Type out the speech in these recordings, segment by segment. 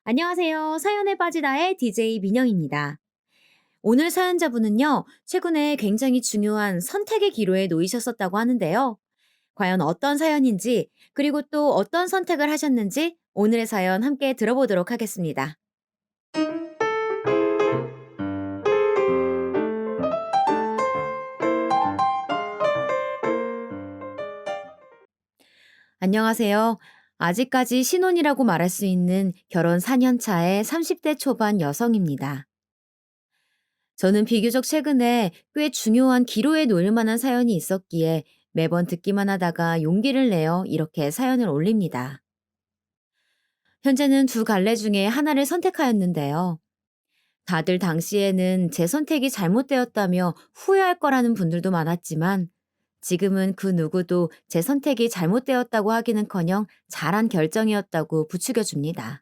안녕하세요. 사연에 빠지다의 DJ 민영입니다. 오늘 사연자분은요, 최근에 굉장히 중요한 선택의 기로에 놓이셨었다고 하는데요. 과연 어떤 사연인지, 그리고 또 어떤 선택을 하셨는지 오늘의 사연 함께 들어보도록 하겠습니다. 안녕하세요. 아직까지 신혼이라고 말할 수 있는 결혼 4년 차의 30대 초반 여성입니다. 저는 비교적 최근에 꽤 중요한 기로에 놓일 만한 사연이 있었기에 매번 듣기만 하다가 용기를 내어 이렇게 사연을 올립니다. 현재는 두 갈래 중에 하나를 선택하였는데요. 다들 당시에는 제 선택이 잘못되었다며 후회할 거라는 분들도 많았지만 지금은 그 누구도 제 선택이 잘못되었다고 하기는커녕 잘한 결정이었다고 부추겨 줍니다.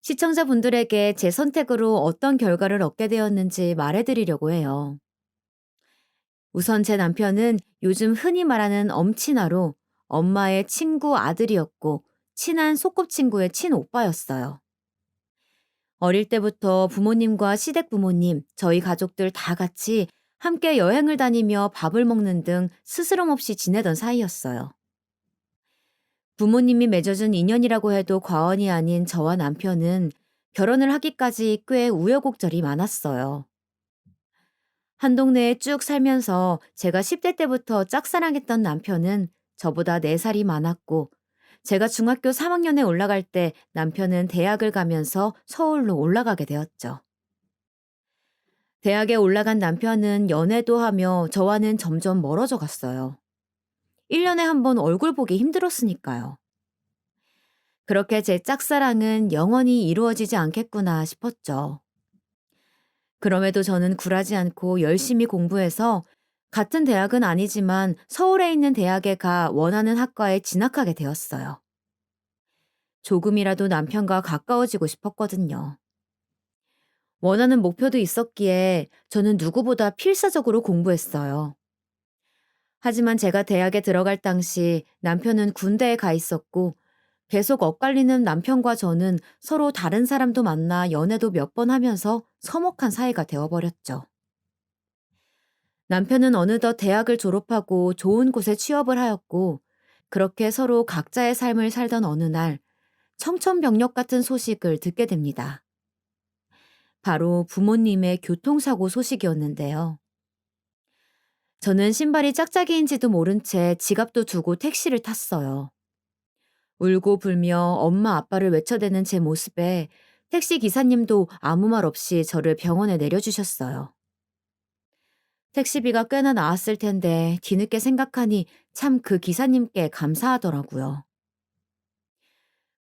시청자분들에게 제 선택으로 어떤 결과를 얻게 되었는지 말해드리려고 해요. 우선 제 남편은 요즘 흔히 말하는 엄친아로 엄마의 친구 아들이었고 친한 소꿉친구의 친오빠였어요. 어릴 때부터 부모님과 시댁 부모님, 저희 가족들 다 같이 함께 여행을 다니며 밥을 먹는 등 스스럼 없이 지내던 사이였어요. 부모님이 맺어준 인연이라고 해도 과언이 아닌 저와 남편은 결혼을 하기까지 꽤 우여곡절이 많았어요. 한 동네에 쭉 살면서 제가 10대 때부터 짝사랑했던 남편은 저보다 4살이 많았고, 제가 중학교 3학년에 올라갈 때 남편은 대학을 가면서 서울로 올라가게 되었죠. 대학에 올라간 남편은 연애도 하며 저와는 점점 멀어져 갔어요. 1년에 한 번 얼굴 보기 힘들었으니까요. 그렇게 제 짝사랑은 영원히 이루어지지 않겠구나 싶었죠. 그럼에도 저는 굴하지 않고 열심히 공부해서 같은 대학은 아니지만 서울에 있는 대학에 가 원하는 학과에 진학하게 되었어요. 조금이라도 남편과 가까워지고 싶었거든요. 원하는 목표도 있었기에 저는 누구보다 필사적으로 공부했어요. 하지만 제가 대학에 들어갈 당시 남편은 군대에 가 있었고 계속 엇갈리는 남편과 저는 서로 다른 사람도 만나 연애도 몇 번 하면서 서먹한 사이가 되어버렸죠. 남편은 어느덧 대학을 졸업하고 좋은 곳에 취업을 하였고, 그렇게 서로 각자의 삶을 살던 어느 날, 청천벽력 같은 소식을 듣게 됩니다. 바로 부모님의 교통사고 소식이었는데요. 저는 신발이 짝짝이인지도 모른 채 지갑도 두고 택시를 탔어요. 울고 불며 엄마 아빠를 외쳐대는 제 모습에 택시 기사님도 아무 말 없이 저를 병원에 내려주셨어요. 택시비가 꽤나 나왔을 텐데 뒤늦게 생각하니 참 그 기사님께 감사하더라고요.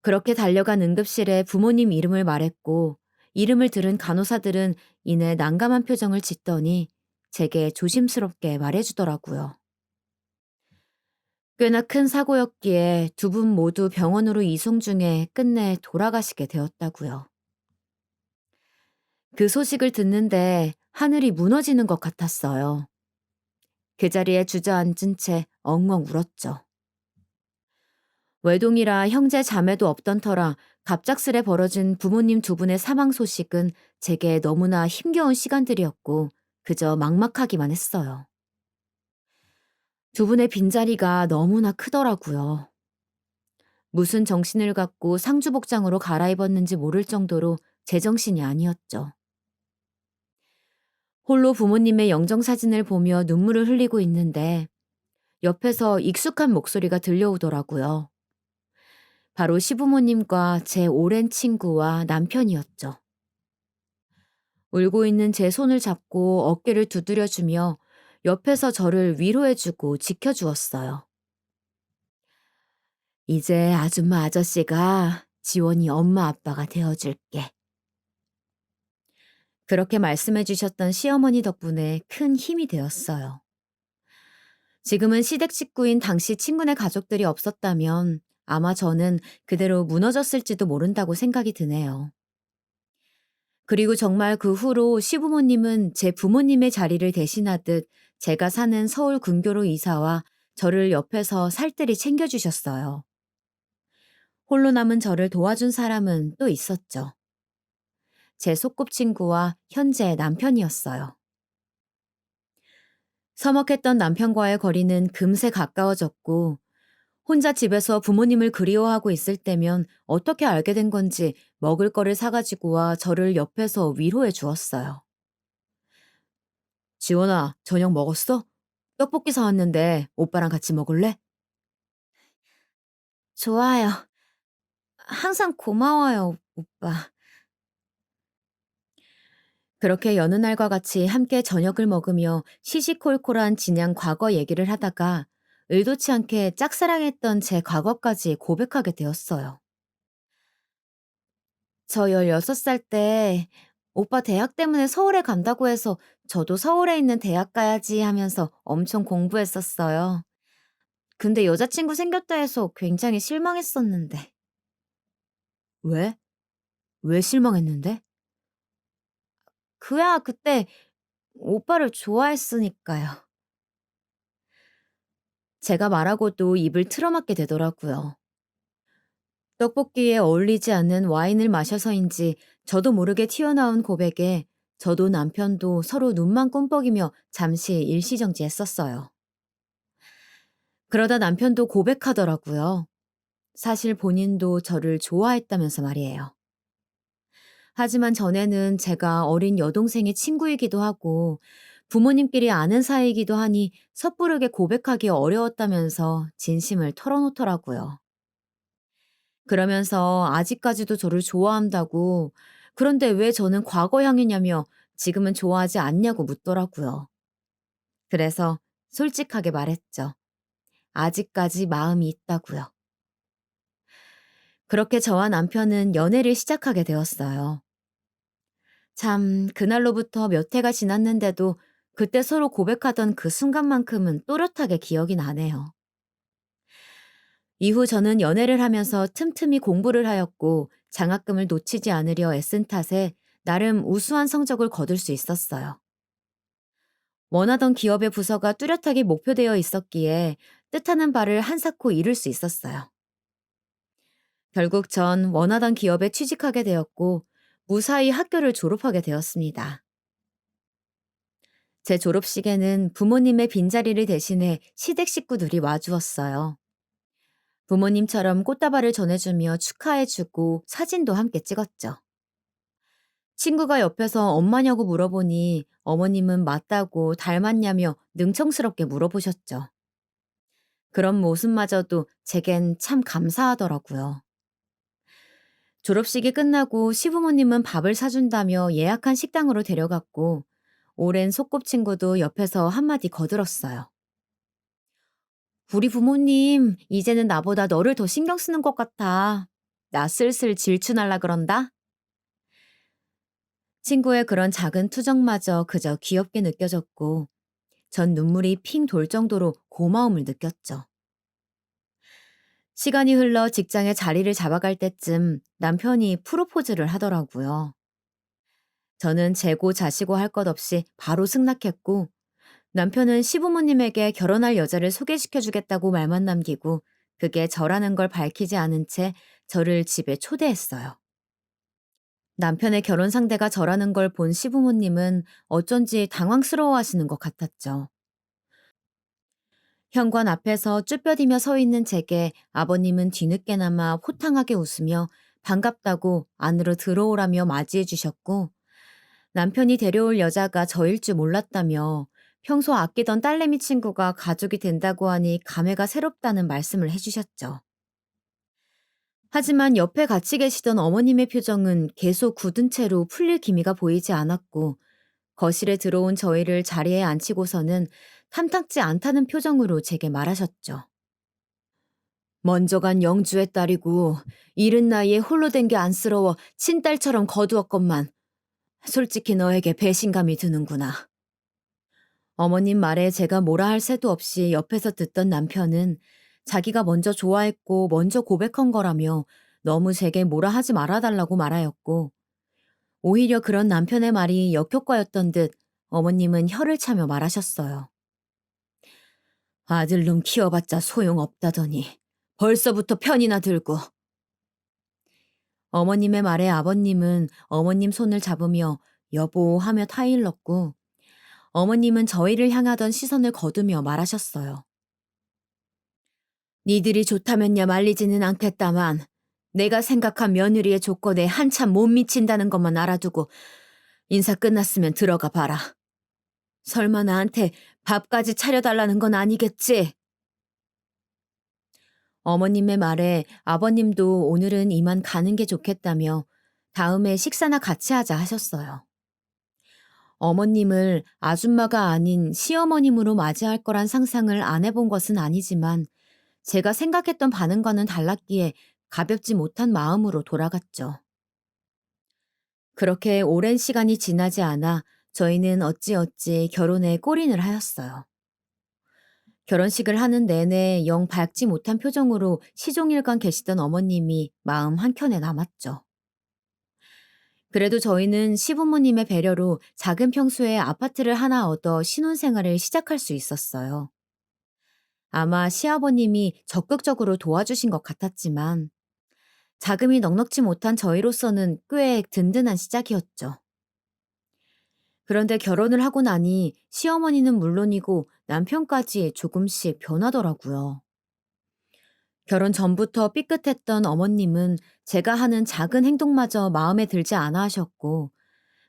그렇게 달려간 응급실에 부모님 이름을 말했고 이름을 들은 간호사들은 이내 난감한 표정을 짓더니 제게 조심스럽게 말해주더라고요. 꽤나 큰 사고였기에 두 분 모두 병원으로 이송 중에 끝내 돌아가시게 되었다고요. 그 소식을 듣는데 하늘이 무너지는 것 같았어요. 그 자리에 주저앉은 채 엉엉 울었죠. 외동이라 형제 자매도 없던 터라 갑작스레 벌어진 부모님 두 분의 사망 소식은 제게 너무나 힘겨운 시간들이었고 그저 막막하기만 했어요. 두 분의 빈자리가 너무나 크더라고요. 무슨 정신을 갖고 상주복장으로 갈아입었는지 모를 정도로 제정신이 아니었죠. 홀로 부모님의 영정사진을 보며 눈물을 흘리고 있는데 옆에서 익숙한 목소리가 들려오더라고요. 바로 시부모님과 제 오랜 친구와 남편이었죠. 울고 있는 제 손을 잡고 어깨를 두드려주며 옆에서 저를 위로해주고 지켜주었어요. 이제 아줌마 아저씨가 지원이 엄마 아빠가 되어줄게. 그렇게 말씀해 주셨던 시어머니 덕분에 큰 힘이 되었어요. 지금은 시댁 식구인 당시 친구네 가족들이 없었다면 아마 저는 그대로 무너졌을지도 모른다고 생각이 드네요. 그리고 정말 그 후로 시부모님은 제 부모님의 자리를 대신하듯 제가 사는 서울 근교로 이사와 저를 옆에서 살뜰히 챙겨주셨어요. 홀로 남은 저를 도와준 사람은 또 있었죠. 제 소꿉친구와 현재의 남편이었어요. 서먹했던 남편과의 거리는 금세 가까워졌고, 혼자 집에서 부모님을 그리워하고 있을 때면 어떻게 알게 된 건지 먹을 거를 사가지고 와 저를 옆에서 위로해 주었어요. 지원아, 저녁 먹었어? 떡볶이 사왔는데 오빠랑 같이 먹을래? 좋아요. 항상 고마워요, 오빠. 그렇게 여느 날과 같이 함께 저녁을 먹으며 시시콜콜한 지냥 과거 얘기를 하다가 의도치 않게 짝사랑했던 제 과거까지 고백하게 되었어요. 저 16살 때 오빠 대학 때문에 서울에 간다고 해서 저도 서울에 있는 대학 가야지 하면서 엄청 공부했었어요. 근데 여자친구 생겼다 해서 굉장히 실망했었는데. 왜? 왜 실망했는데? 그야 그때 오빠를 좋아했으니까요. 제가 말하고도 입을 틀어막게 되더라고요. 떡볶이에 어울리지 않는 와인을 마셔서인지 저도 모르게 튀어나온 고백에 저도 남편도 서로 눈만 꿈뻑이며 잠시 일시정지했었어요. 그러다 남편도 고백하더라고요. 사실 본인도 저를 좋아했다면서 말이에요. 하지만 전에는 제가 어린 여동생의 친구이기도 하고 부모님끼리 아는 사이이기도 하니 섣부르게 고백하기 어려웠다면서 진심을 털어놓더라고요. 그러면서 아직까지도 저를 좋아한다고, 그런데 왜 저는 과거형이냐며 지금은 좋아하지 않냐고 묻더라고요. 그래서 솔직하게 말했죠. 아직까지 마음이 있다고요. 그렇게 저와 남편은 연애를 시작하게 되었어요. 참, 그날로부터 몇 해가 지났는데도 그때 서로 고백하던 그 순간만큼은 또렷하게 기억이 나네요. 이후 저는 연애를 하면서 틈틈이 공부를 하였고 장학금을 놓치지 않으려 애쓴 탓에 나름 우수한 성적을 거둘 수 있었어요. 원하던 기업의 부서가 뚜렷하게 목표되어 있었기에 뜻하는 바를 한사코 이룰 수 있었어요. 결국 전 원하던 기업에 취직하게 되었고 무사히 학교를 졸업하게 되었습니다. 제 졸업식에는 부모님의 빈자리를 대신해 시댁 식구들이 와주었어요. 부모님처럼 꽃다발을 전해주며 축하해주고 사진도 함께 찍었죠. 친구가 옆에서 엄마냐고 물어보니 어머님은 맞다고 닮았냐며 능청스럽게 물어보셨죠. 그런 모습마저도 제겐 참 감사하더라고요. 졸업식이 끝나고 시부모님은 밥을 사준다며 예약한 식당으로 데려갔고 오랜 소꿉친구도 옆에서 한마디 거들었어요. 우리 부모님 이제는 나보다 너를 더 신경 쓰는 것 같아. 나 슬슬 질투날라 그런다. 친구의 그런 작은 투정마저 그저 귀엽게 느껴졌고 전 눈물이 핑 돌 정도로 고마움을 느꼈죠. 시간이 흘러 직장에 자리를 잡아갈 때쯤 남편이 프로포즈를 하더라고요. 저는 재고 자시고 할 것 없이 바로 승낙했고 남편은 시부모님에게 결혼할 여자를 소개시켜 주겠다고 말만 남기고 그게 저라는 걸 밝히지 않은 채 저를 집에 초대했어요. 남편의 결혼 상대가 저라는 걸 본 시부모님은 어쩐지 당황스러워 하시는 것 같았죠. 현관 앞에서 쭈뼛이며 서 있는 제게 아버님은 뒤늦게나마 호탕하게 웃으며 반갑다고 안으로 들어오라며 맞이해 주셨고 남편이 데려올 여자가 저일 줄 몰랐다며 평소 아끼던 딸내미 친구가 가족이 된다고 하니 감회가 새롭다는 말씀을 해주셨죠. 하지만 옆에 같이 계시던 어머님의 표정은 계속 굳은 채로 풀릴 기미가 보이지 않았고 거실에 들어온 저희를 자리에 앉히고서는 탐탁지 않다는 표정으로 제게 말하셨죠. 먼저 간 영주의 딸이고 이른 나이에 홀로 된 게 안쓰러워 친딸처럼 거두었건만 솔직히 너에게 배신감이 드는구나. 어머님 말에 제가 뭐라 할 새도 없이 옆에서 듣던 남편은 자기가 먼저 좋아했고 먼저 고백한 거라며 너무 제게 뭐라 하지 말아달라고 말하였고 오히려 그런 남편의 말이 역효과였던 듯 어머님은 혀를 차며 말하셨어요. 아들놈 키워봤자 소용없다더니 벌써부터 편이나 들고 어머님의 말에 아버님은 어머님 손을 잡으며 여보 하며 타일렀고 어머님은 저희를 향하던 시선을 거두며 말하셨어요. 니들이 좋다면야 말리지는 않겠다만 내가 생각한 며느리의 조건에 한참 못 미친다는 것만 알아두고 인사 끝났으면 들어가 봐라. 설마 나한테 밥까지 차려달라는 건 아니겠지? 어머님의 말에 아버님도 오늘은 이만 가는 게 좋겠다며 다음에 식사나 같이 하자 하셨어요. 어머님을 아줌마가 아닌 시어머님으로 맞이할 거란 상상을 안 해본 것은 아니지만 제가 생각했던 반응과는 달랐기에 가볍지 못한 마음으로 돌아갔죠. 그렇게 오랜 시간이 지나지 않아 저희는 어찌어찌 결혼에 골인을 하였어요. 결혼식을 하는 내내 영 밝지 못한 표정으로 시종일관 계시던 어머님이 마음 한켠에 남았죠. 그래도 저희는 시부모님의 배려로 작은 평수의 아파트를 하나 얻어 신혼생활을 시작할 수 있었어요. 아마 시아버님이 적극적으로 도와주신 것 같았지만 자금이 넉넉지 못한 저희로서는 꽤 든든한 시작이었죠. 그런데 결혼을 하고 나니 시어머니는 물론이고 남편까지 조금씩 변하더라고요. 결혼 전부터 삐끗했던 어머님은 제가 하는 작은 행동마저 마음에 들지 않아 하셨고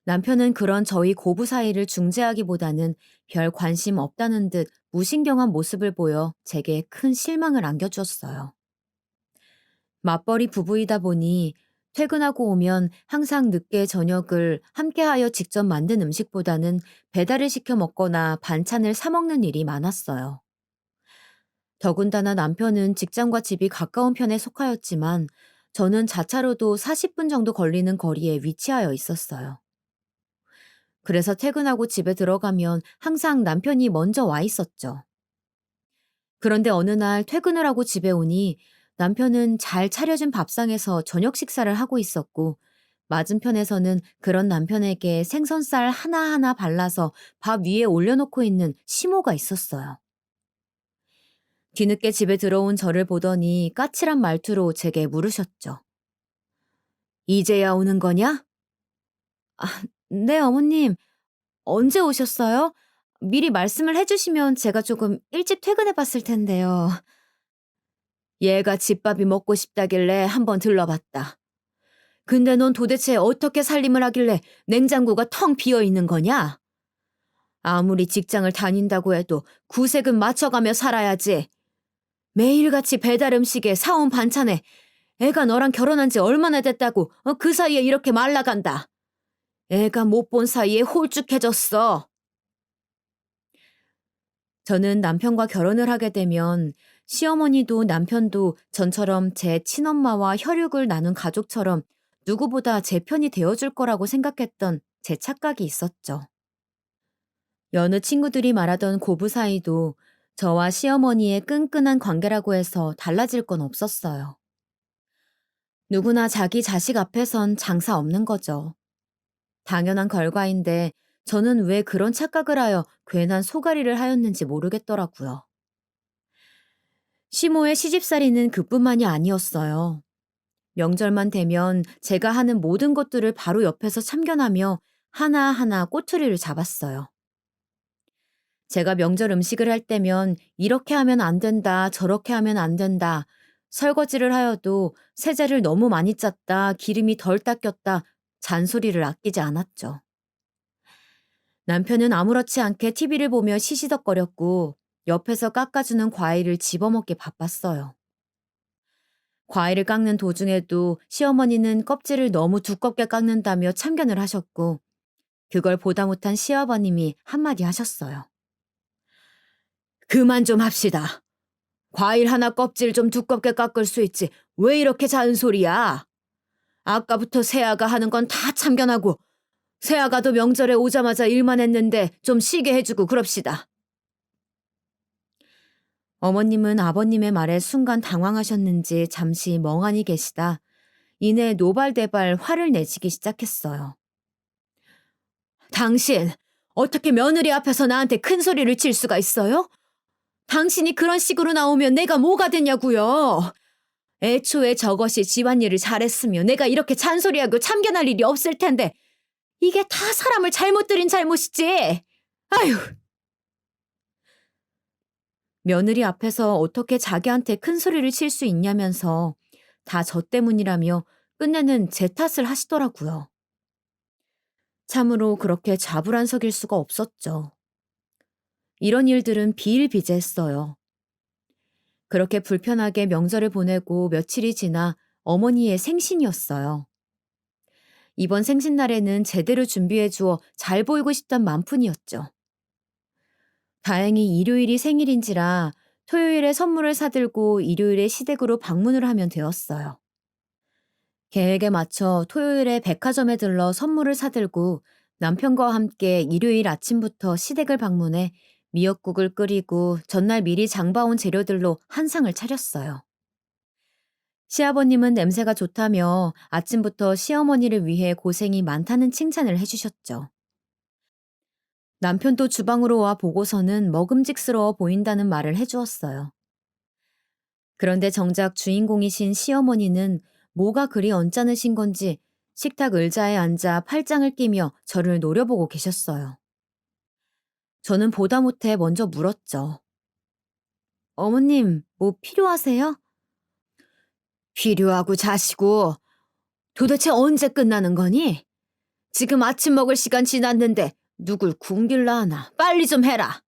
남편은 그런 저희 고부 사이를 중재하기보다는 별 관심 없다는 듯 무신경한 모습을 보여 제게 큰 실망을 안겨주었어요. 맞벌이 부부이다 보니 퇴근하고 오면 항상 늦게 저녁을 함께하여 직접 만든 음식보다는 배달을 시켜 먹거나 반찬을 사 먹는 일이 많았어요. 더군다나 남편은 직장과 집이 가까운 편에 속하였지만 저는 자차로도 40분 정도 걸리는 거리에 위치하여 있었어요. 그래서 퇴근하고 집에 들어가면 항상 남편이 먼저 와 있었죠. 그런데 어느 날 퇴근을 하고 집에 오니 남편은 잘 차려진 밥상에서 저녁 식사를 하고 있었고 맞은편에서는 그런 남편에게 생선살 하나하나 발라서 밥 위에 올려놓고 있는 시모가 있었어요. 뒤늦게 집에 들어온 저를 보더니 까칠한 말투로 제게 물으셨죠. 이제야 오는 거냐? 아, 네, 어머님. 언제 오셨어요? 미리 말씀을 해주시면 제가 조금 일찍 퇴근해 봤을 텐데요. 얘가 집밥이 먹고 싶다길래 한번 들러봤다. 근데 넌 도대체 어떻게 살림을 하길래 냉장고가 텅 비어 있는 거냐? 아무리 직장을 다닌다고 해도 구색은 맞춰가며 살아야지. 매일같이 배달 음식에 사온 반찬에 애가 너랑 결혼한 지 얼마나 됐다고 그 사이에 이렇게 말라간다. 애가 못 본 사이에 홀쭉해졌어. 저는 남편과 결혼을 하게 되면 시어머니도 남편도 전처럼 제 친엄마와 혈육을 나눈 가족처럼 누구보다 제 편이 되어줄 거라고 생각했던 제 착각이 있었죠. 여느 친구들이 말하던 고부 사이도 저와 시어머니의 끈끈한 관계라고 해서 달라질 건 없었어요. 누구나 자기 자식 앞에선 장사 없는 거죠. 당연한 결과인데 저는 왜 그런 착각을 하여 괜한 소가리를 하였는지 모르겠더라고요. 시모의 시집살이는 그뿐만이 아니었어요. 명절만 되면 제가 하는 모든 것들을 바로 옆에서 참견하며 하나하나 꼬투리를 잡았어요. 제가 명절 음식을 할 때면 이렇게 하면 안 된다, 저렇게 하면 안 된다. 설거지를 하여도 세제를 너무 많이 짰다, 기름이 덜 닦였다, 잔소리를 아끼지 않았죠. 남편은 아무렇지 않게 TV를 보며 시시덕거렸고 옆에서 깎아주는 과일을 집어먹기 바빴어요. 과일을 깎는 도중에도 시어머니는 껍질을 너무 두껍게 깎는다며 참견을 하셨고 그걸 보다 못한 시아버님이 한마디 하셨어요. 그만 좀 합시다. 과일 하나 껍질 좀 두껍게 깎을 수 있지 왜 이렇게 잔소리야? 아까부터 새아가 하는 건 다 참견하고 새아가도 명절에 오자마자 일만 했는데 좀 쉬게 해주고 그럽시다. 어머님은 아버님의 말에 순간 당황하셨는지 잠시 멍하니 계시다 이내 노발대발 화를 내시기 시작했어요. 당신 어떻게 며느리 앞에서 나한테 큰 소리를 칠 수가 있어요? 당신이 그런 식으로 나오면 내가 뭐가 되냐고요. 애초에 저것이 집안일을 잘했으면 내가 이렇게 잔소리하고 참견할 일이 없을 텐데 이게 다 사람을 잘못 들인 잘못이지. 아휴. 며느리 앞에서 어떻게 자기한테 큰 소리를 칠 수 있냐면서 다 저 때문이라며 끝내는 제 탓을 하시더라고요. 참으로 그렇게 자불안석일 수가 없었죠. 이런 일들은 비일비재했어요. 그렇게 불편하게 명절을 보내고 며칠이 지나 어머니의 생신이었어요. 이번 생신날에는 제대로 준비해 주어 잘 보이고 싶단 맘뿐이었죠. 다행히 일요일이 생일인지라 토요일에 선물을 사들고 일요일에 시댁으로 방문을 하면 되었어요. 계획에 맞춰 토요일에 백화점에 들러 선물을 사들고 남편과 함께 일요일 아침부터 시댁을 방문해 미역국을 끓이고 전날 미리 장봐온 재료들로 한상을 차렸어요. 시아버님은 냄새가 좋다며 아침부터 시어머니를 위해 고생이 많다는 칭찬을 해주셨죠. 남편도 주방으로 와 보고서는 먹음직스러워 보인다는 말을 해주었어요. 그런데 정작 주인공이신 시어머니는 뭐가 그리 언짢으신 건지 식탁 의자에 앉아 팔짱을 끼며 저를 노려보고 계셨어요. 저는 보다 못해 먼저 물었죠. 어머님, 뭐 필요하세요? 필요하고 자시고 도대체 언제 끝나는 거니? 지금 아침 먹을 시간 지났는데 누굴 굶길라 하나. 빨리 좀 해라.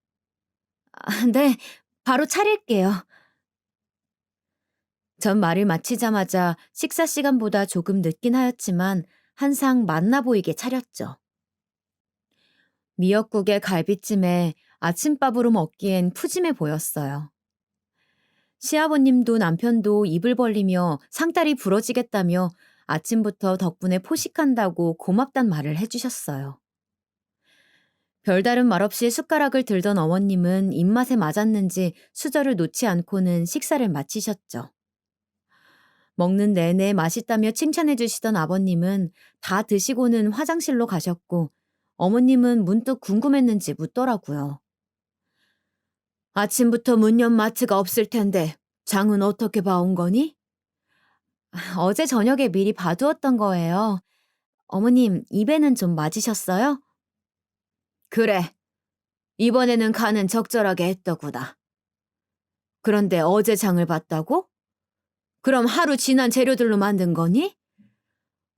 네, 바로 차릴게요. 전 말을 마치자마자 식사 시간보다 조금 늦긴 하였지만 한상 맛나 보이게 차렸죠. 미역국에 갈비찜에 아침밥으로 먹기엔 푸짐해 보였어요. 시아버님도 남편도 입을 벌리며 상다리 부러지겠다며 아침부터 덕분에 포식한다고 고맙단 말을 해주셨어요. 별다른 말 없이 숟가락을 들던 어머님은 입맛에 맞았는지 수저를 놓지 않고는 식사를 마치셨죠. 먹는 내내 맛있다며 칭찬해 주시던 아버님은 다 드시고는 화장실로 가셨고 어머님은 문득 궁금했는지 묻더라고요. 아침부터 문 연 마트가 없을 텐데 장은 어떻게 봐온 거니? 어제 저녁에 미리 봐두었던 거예요. 어머님, 입에는 좀 맞으셨어요? 그래. 이번에는 간은 적절하게 했더구나. 그런데 어제 장을 봤다고? 그럼 하루 지난 재료들로 만든 거니?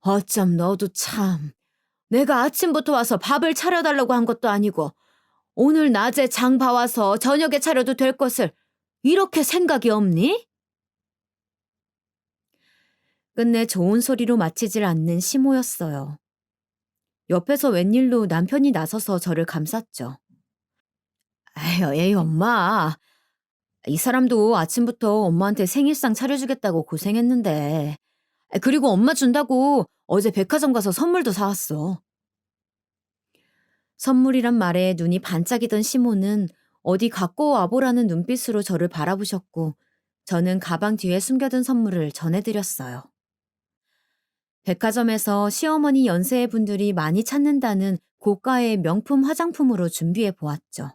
어쩜 너도 참. 내가 아침부터 와서 밥을 차려달라고 한 것도 아니고 오늘 낮에 장 봐와서 저녁에 차려도 될 것을 이렇게 생각이 없니? 끝내 좋은 소리로 마치질 않는 시모였어요. 옆에서 웬일로 남편이 나서서 저를 감쌌죠. 에이, 엄마. 이 사람도 아침부터 엄마한테 생일상 차려주겠다고 고생했는데. 그리고 엄마 준다고 어제 백화점 가서 선물도 사왔어. 선물이란 말에 눈이 반짝이던 시모는 어디 갖고 와보라는 눈빛으로 저를 바라보셨고 저는 가방 뒤에 숨겨둔 선물을 전해드렸어요. 백화점에서 시어머니 연세의 분들이 많이 찾는다는 고가의 명품 화장품으로 준비해 보았죠.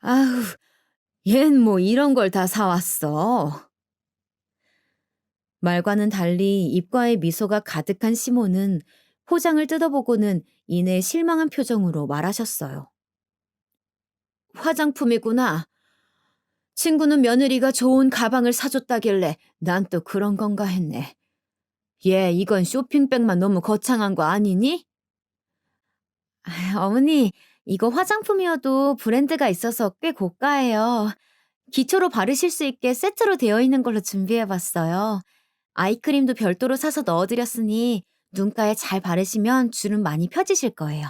아휴, 얜 뭐 이런 걸 다 사왔어. 말과는 달리 입가에 미소가 가득한 시모는 포장을 뜯어보고는 이내 실망한 표정으로 말하셨어요. 화장품이구나. 친구는 며느리가 좋은 가방을 사줬다길래 난 또 그런 건가 했네. 얘 이건 쇼핑백만 너무 거창한 거 아니니? 어머니, 이거 화장품이어도 브랜드가 있어서 꽤 고가예요. 기초로 바르실 수 있게 세트로 되어 있는 걸로 준비해봤어요. 아이크림도 별도로 사서 넣어드렸으니 눈가에 잘 바르시면 주름 많이 펴지실 거예요.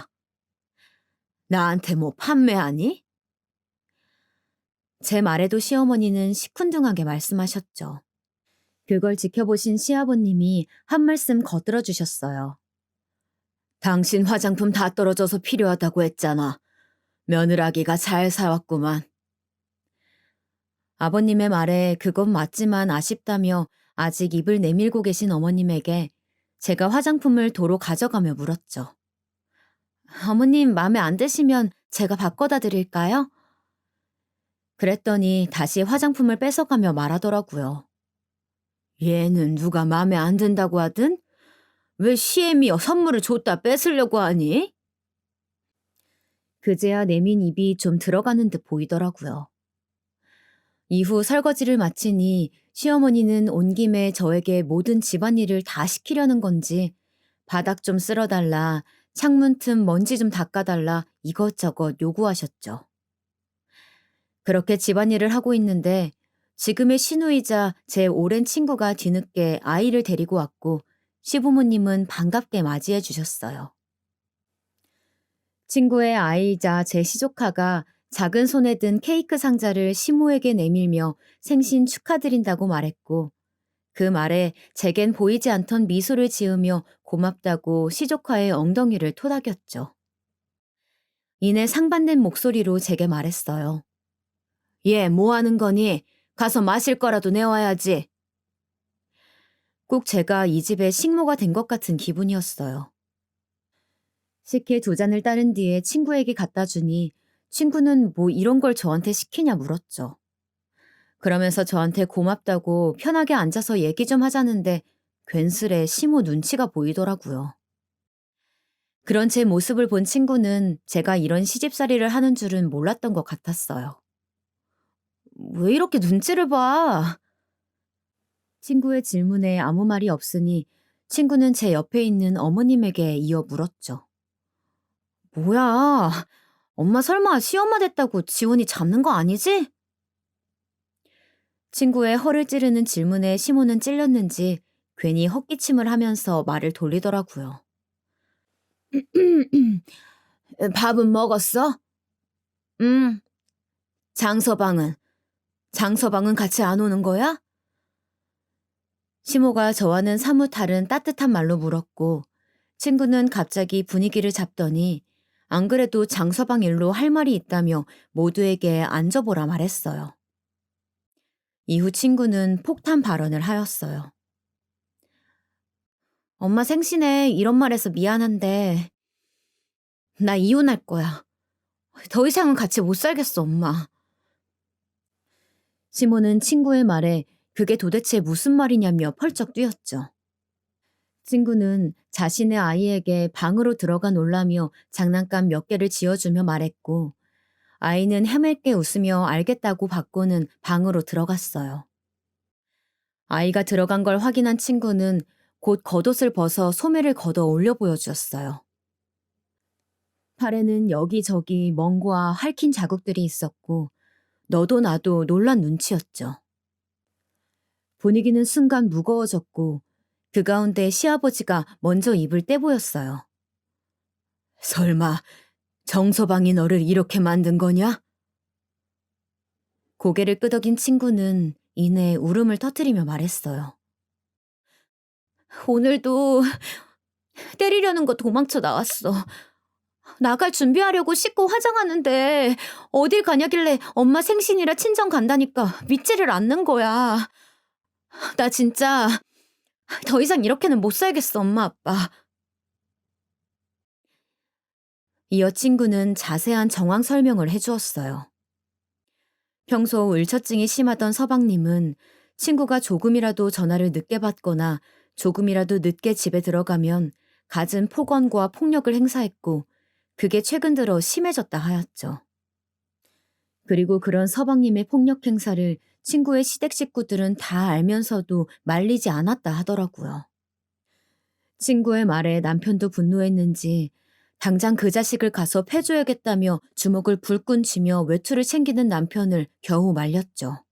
나한테 뭐 판매하니? 제 말에도 시어머니는 시큰둥하게 말씀하셨죠. 그걸 지켜보신 시아버님이 한 말씀 거들어 주셨어요. 당신 화장품 다 떨어져서 필요하다고 했잖아. 며느라기가 잘 사왔구만. 아버님의 말에 그건 맞지만 아쉽다며 아직 입을 내밀고 계신 어머님에게 제가 화장품을 도로 가져가며 물었죠. 어머님 마음에 안 드시면 제가 바꿔다 드릴까요? 그랬더니 다시 화장품을 뺏어가며 말하더라고요. 얘는 누가 맘에 안 든다고 하든? 왜 시애미 선물을 줬다 뺏으려고 하니? 그제야 내민 입이 좀 들어가는 듯 보이더라고요. 이후 설거지를 마치니 시어머니는 온 김에 저에게 모든 집안일을 다 시키려는 건지 바닥 좀 쓸어달라, 창문 틈 먼지 좀 닦아달라 이것저것 요구하셨죠. 그렇게 집안일을 하고 있는데 지금의 시누이자 제 오랜 친구가 뒤늦게 아이를 데리고 왔고 시부모님은 반갑게 맞이해 주셨어요. 친구의 아이이자 제 시조카가 작은 손에 든 케이크 상자를 시모에게 내밀며 생신 축하드린다고 말했고 그 말에 제겐 보이지 않던 미소를 지으며 고맙다고 시조카의 엉덩이를 토닥였죠. 이내 상반된 목소리로 제게 말했어요. 얘 뭐 하는 거니? 가서 마실 거라도 내와야지. 꼭 제가 이 집의 식모가 된 것 같은 기분이었어요. 식혜 2잔을 따른 뒤에 친구에게 갖다 주니 친구는 뭐 이런 걸 저한테 시키냐 물었죠. 그러면서 저한테 고맙다고 편하게 앉아서 얘기 좀 하자는데 괜스레 시모 눈치가 보이더라고요. 그런 제 모습을 본 친구는 제가 이런 시집살이를 하는 줄은 몰랐던 것 같았어요. 왜 이렇게 눈치를 봐? 친구의 질문에 아무 말이 없으니 친구는 제 옆에 있는 어머님에게 이어 물었죠. 뭐야? 엄마 설마 시엄마 됐다고 지원이 잡는 거 아니지? 친구의 허를 찌르는 질문에 시모는 찔렸는지 괜히 헛기침을 하면서 말을 돌리더라고요. 밥은 먹었어? 응. 장서방은? 장서방은 같이 안 오는 거야? 시모가 저와는 사뭇 다른 따뜻한 말로 물었고 친구는 갑자기 분위기를 잡더니 안 그래도 장서방 일로 할 말이 있다며 모두에게 앉아보라 말했어요. 이후 친구는 폭탄 발언을 하였어요. 엄마 생신에 이런 말해서 미안한데 나 이혼할 거야. 더 이상은 같이 못 살겠어, 엄마. 시모는 친구의 말에 그게 도대체 무슨 말이냐며 펄쩍 뛰었죠. 친구는 자신의 아이에게 방으로 들어가 놀라며 장난감 몇 개를 지어주며 말했고 아이는 해맑게 웃으며 알겠다고 받고는 방으로 들어갔어요. 아이가 들어간 걸 확인한 친구는 곧 겉옷을 벗어 소매를 걷어 올려 보여주었어요. 팔에는 여기저기 멍과 핥힌 자국들이 있었고 너도 나도 놀란 눈치였죠. 분위기는 순간 무거워졌고 그 가운데 시아버지가 먼저 입을 떼보였어요. 설마 정서방이 너를 이렇게 만든 거냐? 고개를 끄덕인 친구는 이내 울음을 터뜨리며 말했어요. 오늘도 때리려는 거 도망쳐 나왔어. 나갈 준비하려고 씻고 화장하는데 어딜 가냐길래 엄마 생신이라 친정 간다니까 믿지를 않는 거야. 나 진짜 더 이상 이렇게는 못 살겠어, 엄마 아빠. 이어 친구는 자세한 정황 설명을 해주었어요. 평소 울처증이 심하던 서방님은 친구가 조금이라도 전화를 늦게 받거나 조금이라도 늦게 집에 들어가면 갖은 폭언과 폭력을 행사했고 그게 최근 들어 심해졌다 하였죠. 그리고 그런 서방님의 폭력 행사를 친구의 시댁 식구들은 다 알면서도 말리지 않았다 하더라고요. 친구의 말에 남편도 분노했는지 당장 그 자식을 가서 패줘야겠다며 주먹을 불끈 쥐며 외투를 챙기는 남편을 겨우 말렸죠.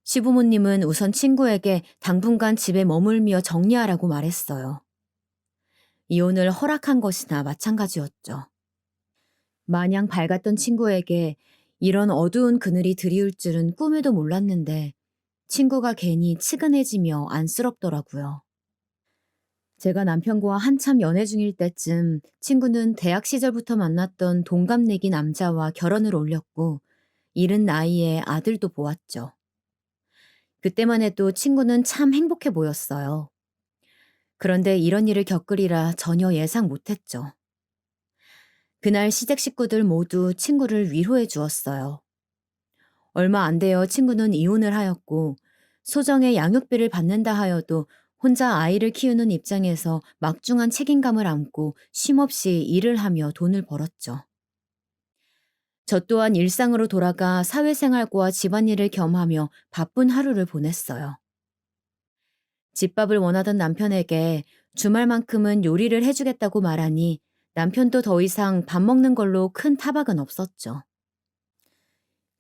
시부모님은 우선 친구에게 당분간 집에 머물며 정리하라고 말했어요. 이혼을 허락한 것이나 마찬가지였죠. 마냥 밝았던 친구에게 이런 어두운 그늘이 드리울 줄은 꿈에도 몰랐는데 친구가 괜히 측은해지며 안쓰럽더라고요. 제가 남편과 한참 연애 중일 때쯤 친구는 대학 시절부터 만났던 동갑내기 남자와 결혼을 올렸고 이른 나이에 아들도 보았죠. 그때만 해도 친구는 참 행복해 보였어요. 그런데 이런 일을 겪으리라 전혀 예상 못했죠. 그날 시댁 식구들 모두 친구를 위로해 주었어요. 얼마 안 되어 친구는 이혼을 하였고 소정의 양육비를 받는다 하여도 혼자 아이를 키우는 입장에서 막중한 책임감을 안고 쉼없이 일을 하며 돈을 벌었죠. 저 또한 일상으로 돌아가 사회생활과 집안일을 겸하며 바쁜 하루를 보냈어요. 집밥을 원하던 남편에게 주말만큼은 요리를 해주겠다고 말하니 남편도 더 이상 밥 먹는 걸로 큰 타박은 없었죠.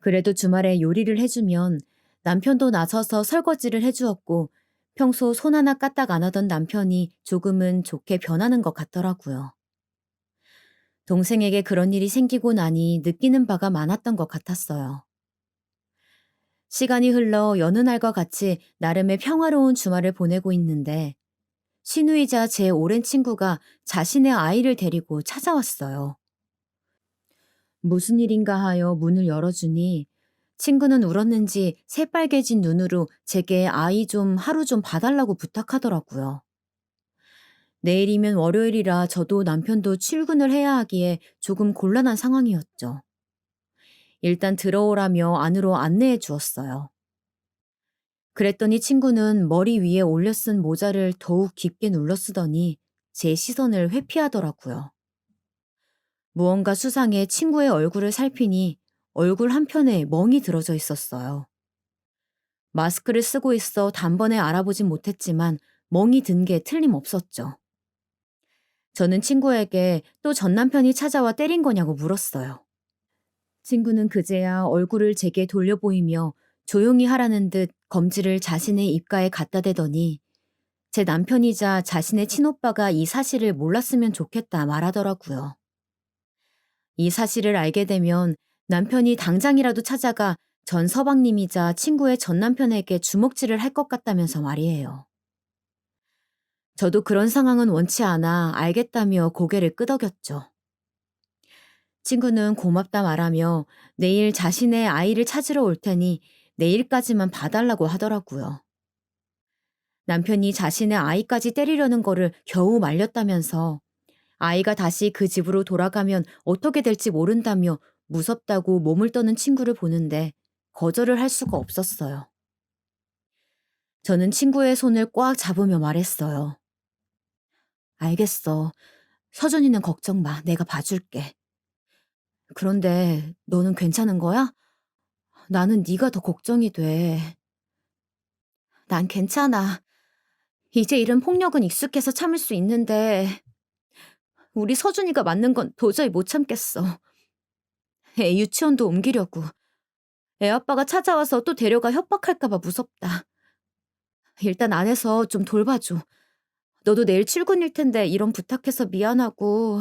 그래도 주말에 요리를 해주면 남편도 나서서 설거지를 해주었고 평소 손 하나 까딱 안 하던 남편이 조금은 좋게 변하는 것 같더라고요. 동생에게 그런 일이 생기고 나니 느끼는 바가 많았던 것 같았어요. 시간이 흘러 여느 날과 같이 나름의 평화로운 주말을 보내고 있는데 시누이자 제 오랜 친구가 자신의 아이를 데리고 찾아왔어요. 무슨 일인가 하여 문을 열어주니 친구는 울었는지 새빨개진 눈으로 제게 아이 좀 하루 좀 봐달라고 부탁하더라고요. 내일이면 월요일이라 저도 남편도 출근을 해야 하기에 조금 곤란한 상황이었죠. 일단 들어오라며 안으로 안내해 주었어요. 그랬더니 친구는 머리 위에 올려 쓴 모자를 더욱 깊게 눌러 쓰더니 제 시선을 회피하더라고요. 무언가 수상해 친구의 얼굴을 살피니 얼굴 한편에 멍이 들어져 있었어요. 마스크를 쓰고 있어 단번에 알아보진 못했지만 멍이 든 게 틀림없었죠. 저는 친구에게 또 전 남편이 찾아와 때린 거냐고 물었어요. 친구는 그제야 얼굴을 제게 돌려 보이며 조용히 하라는 듯 검지를 자신의 입가에 갖다 대더니 제 남편이자 자신의 친오빠가 이 사실을 몰랐으면 좋겠다 말하더라고요. 이 사실을 알게 되면 남편이 당장이라도 찾아가 전 서방님이자 친구의 전 남편에게 주먹질을 할 것 같다면서 말이에요. 저도 그런 상황은 원치 않아 알겠다며 고개를 끄덕였죠. 친구는 고맙다 말하며 내일 자신의 아이를 찾으러 올 테니 내일까지만 봐달라고 하더라고요. 남편이 자신의 아이까지 때리려는 거를 겨우 말렸다면서 아이가 다시 그 집으로 돌아가면 어떻게 될지 모른다며 무섭다고 몸을 떠는 친구를 보는데 거절을 할 수가 없었어요. 저는 친구의 손을 꽉 잡으며 말했어요. 알겠어. 서준이는 걱정 마. 내가 봐줄게. 그런데 너는 괜찮은 거야? 나는 네가 더 걱정이 돼. 난 괜찮아. 이제 이런 폭력은 익숙해서 참을 수 있는데 우리 서준이가 맞는 건 도저히 못 참겠어. 애 유치원도 옮기려고. 애 아빠가 찾아와서 또 데려가 협박할까 봐 무섭다. 일단 안에서 좀 돌봐줘. 너도 내일 출근일 텐데 이런 부탁해서 미안하고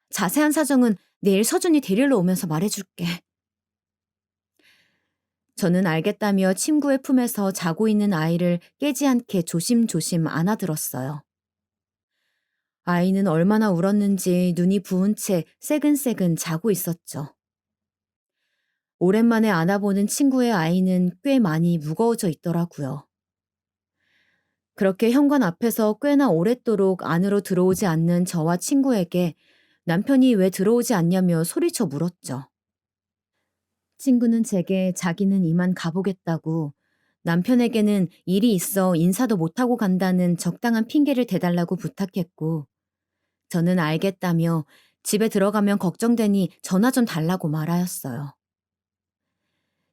자세한 사정은 내일 서준이 데리러 오면서 말해줄게. 저는 알겠다며 친구의 품에서 자고 있는 아이를 깨지 않게 조심조심 안아들었어요. 아이는 얼마나 울었는지 눈이 부은 채 새근새근 자고 있었죠. 오랜만에 안아보는 친구의 아이는 꽤 많이 무거워져 있더라고요. 그렇게 현관 앞에서 꽤나 오랫도록 안으로 들어오지 않는 저와 친구에게 남편이 왜 들어오지 않냐며 소리쳐 물었죠. 친구는 제게 자기는 이만 가보겠다고 남편에게는 일이 있어 인사도 못하고 간다는 적당한 핑계를 대달라고 부탁했고 저는 알겠다며 집에 들어가면 걱정되니 전화 좀 달라고 말하였어요.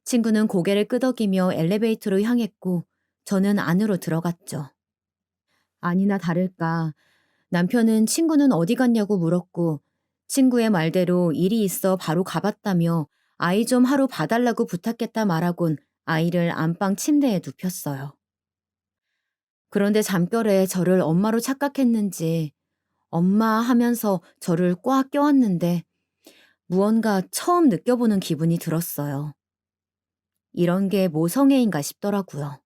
친구는 고개를 끄덕이며 엘리베이터로 향했고 저는 안으로 들어갔죠. 아니나 다를까 남편은 친구는 어디 갔냐고 물었고 친구의 말대로 일이 있어 바로 가봤다며 아이 좀 하루 봐달라고 부탁했다 말하곤 아이를 안방 침대에 눕혔어요. 그런데 잠결에 저를 엄마로 착각했는지 엄마 하면서 저를 꽉 껴안는데 무언가 처음 느껴보는 기분이 들었어요. 이런 게 모성애인가 싶더라고요.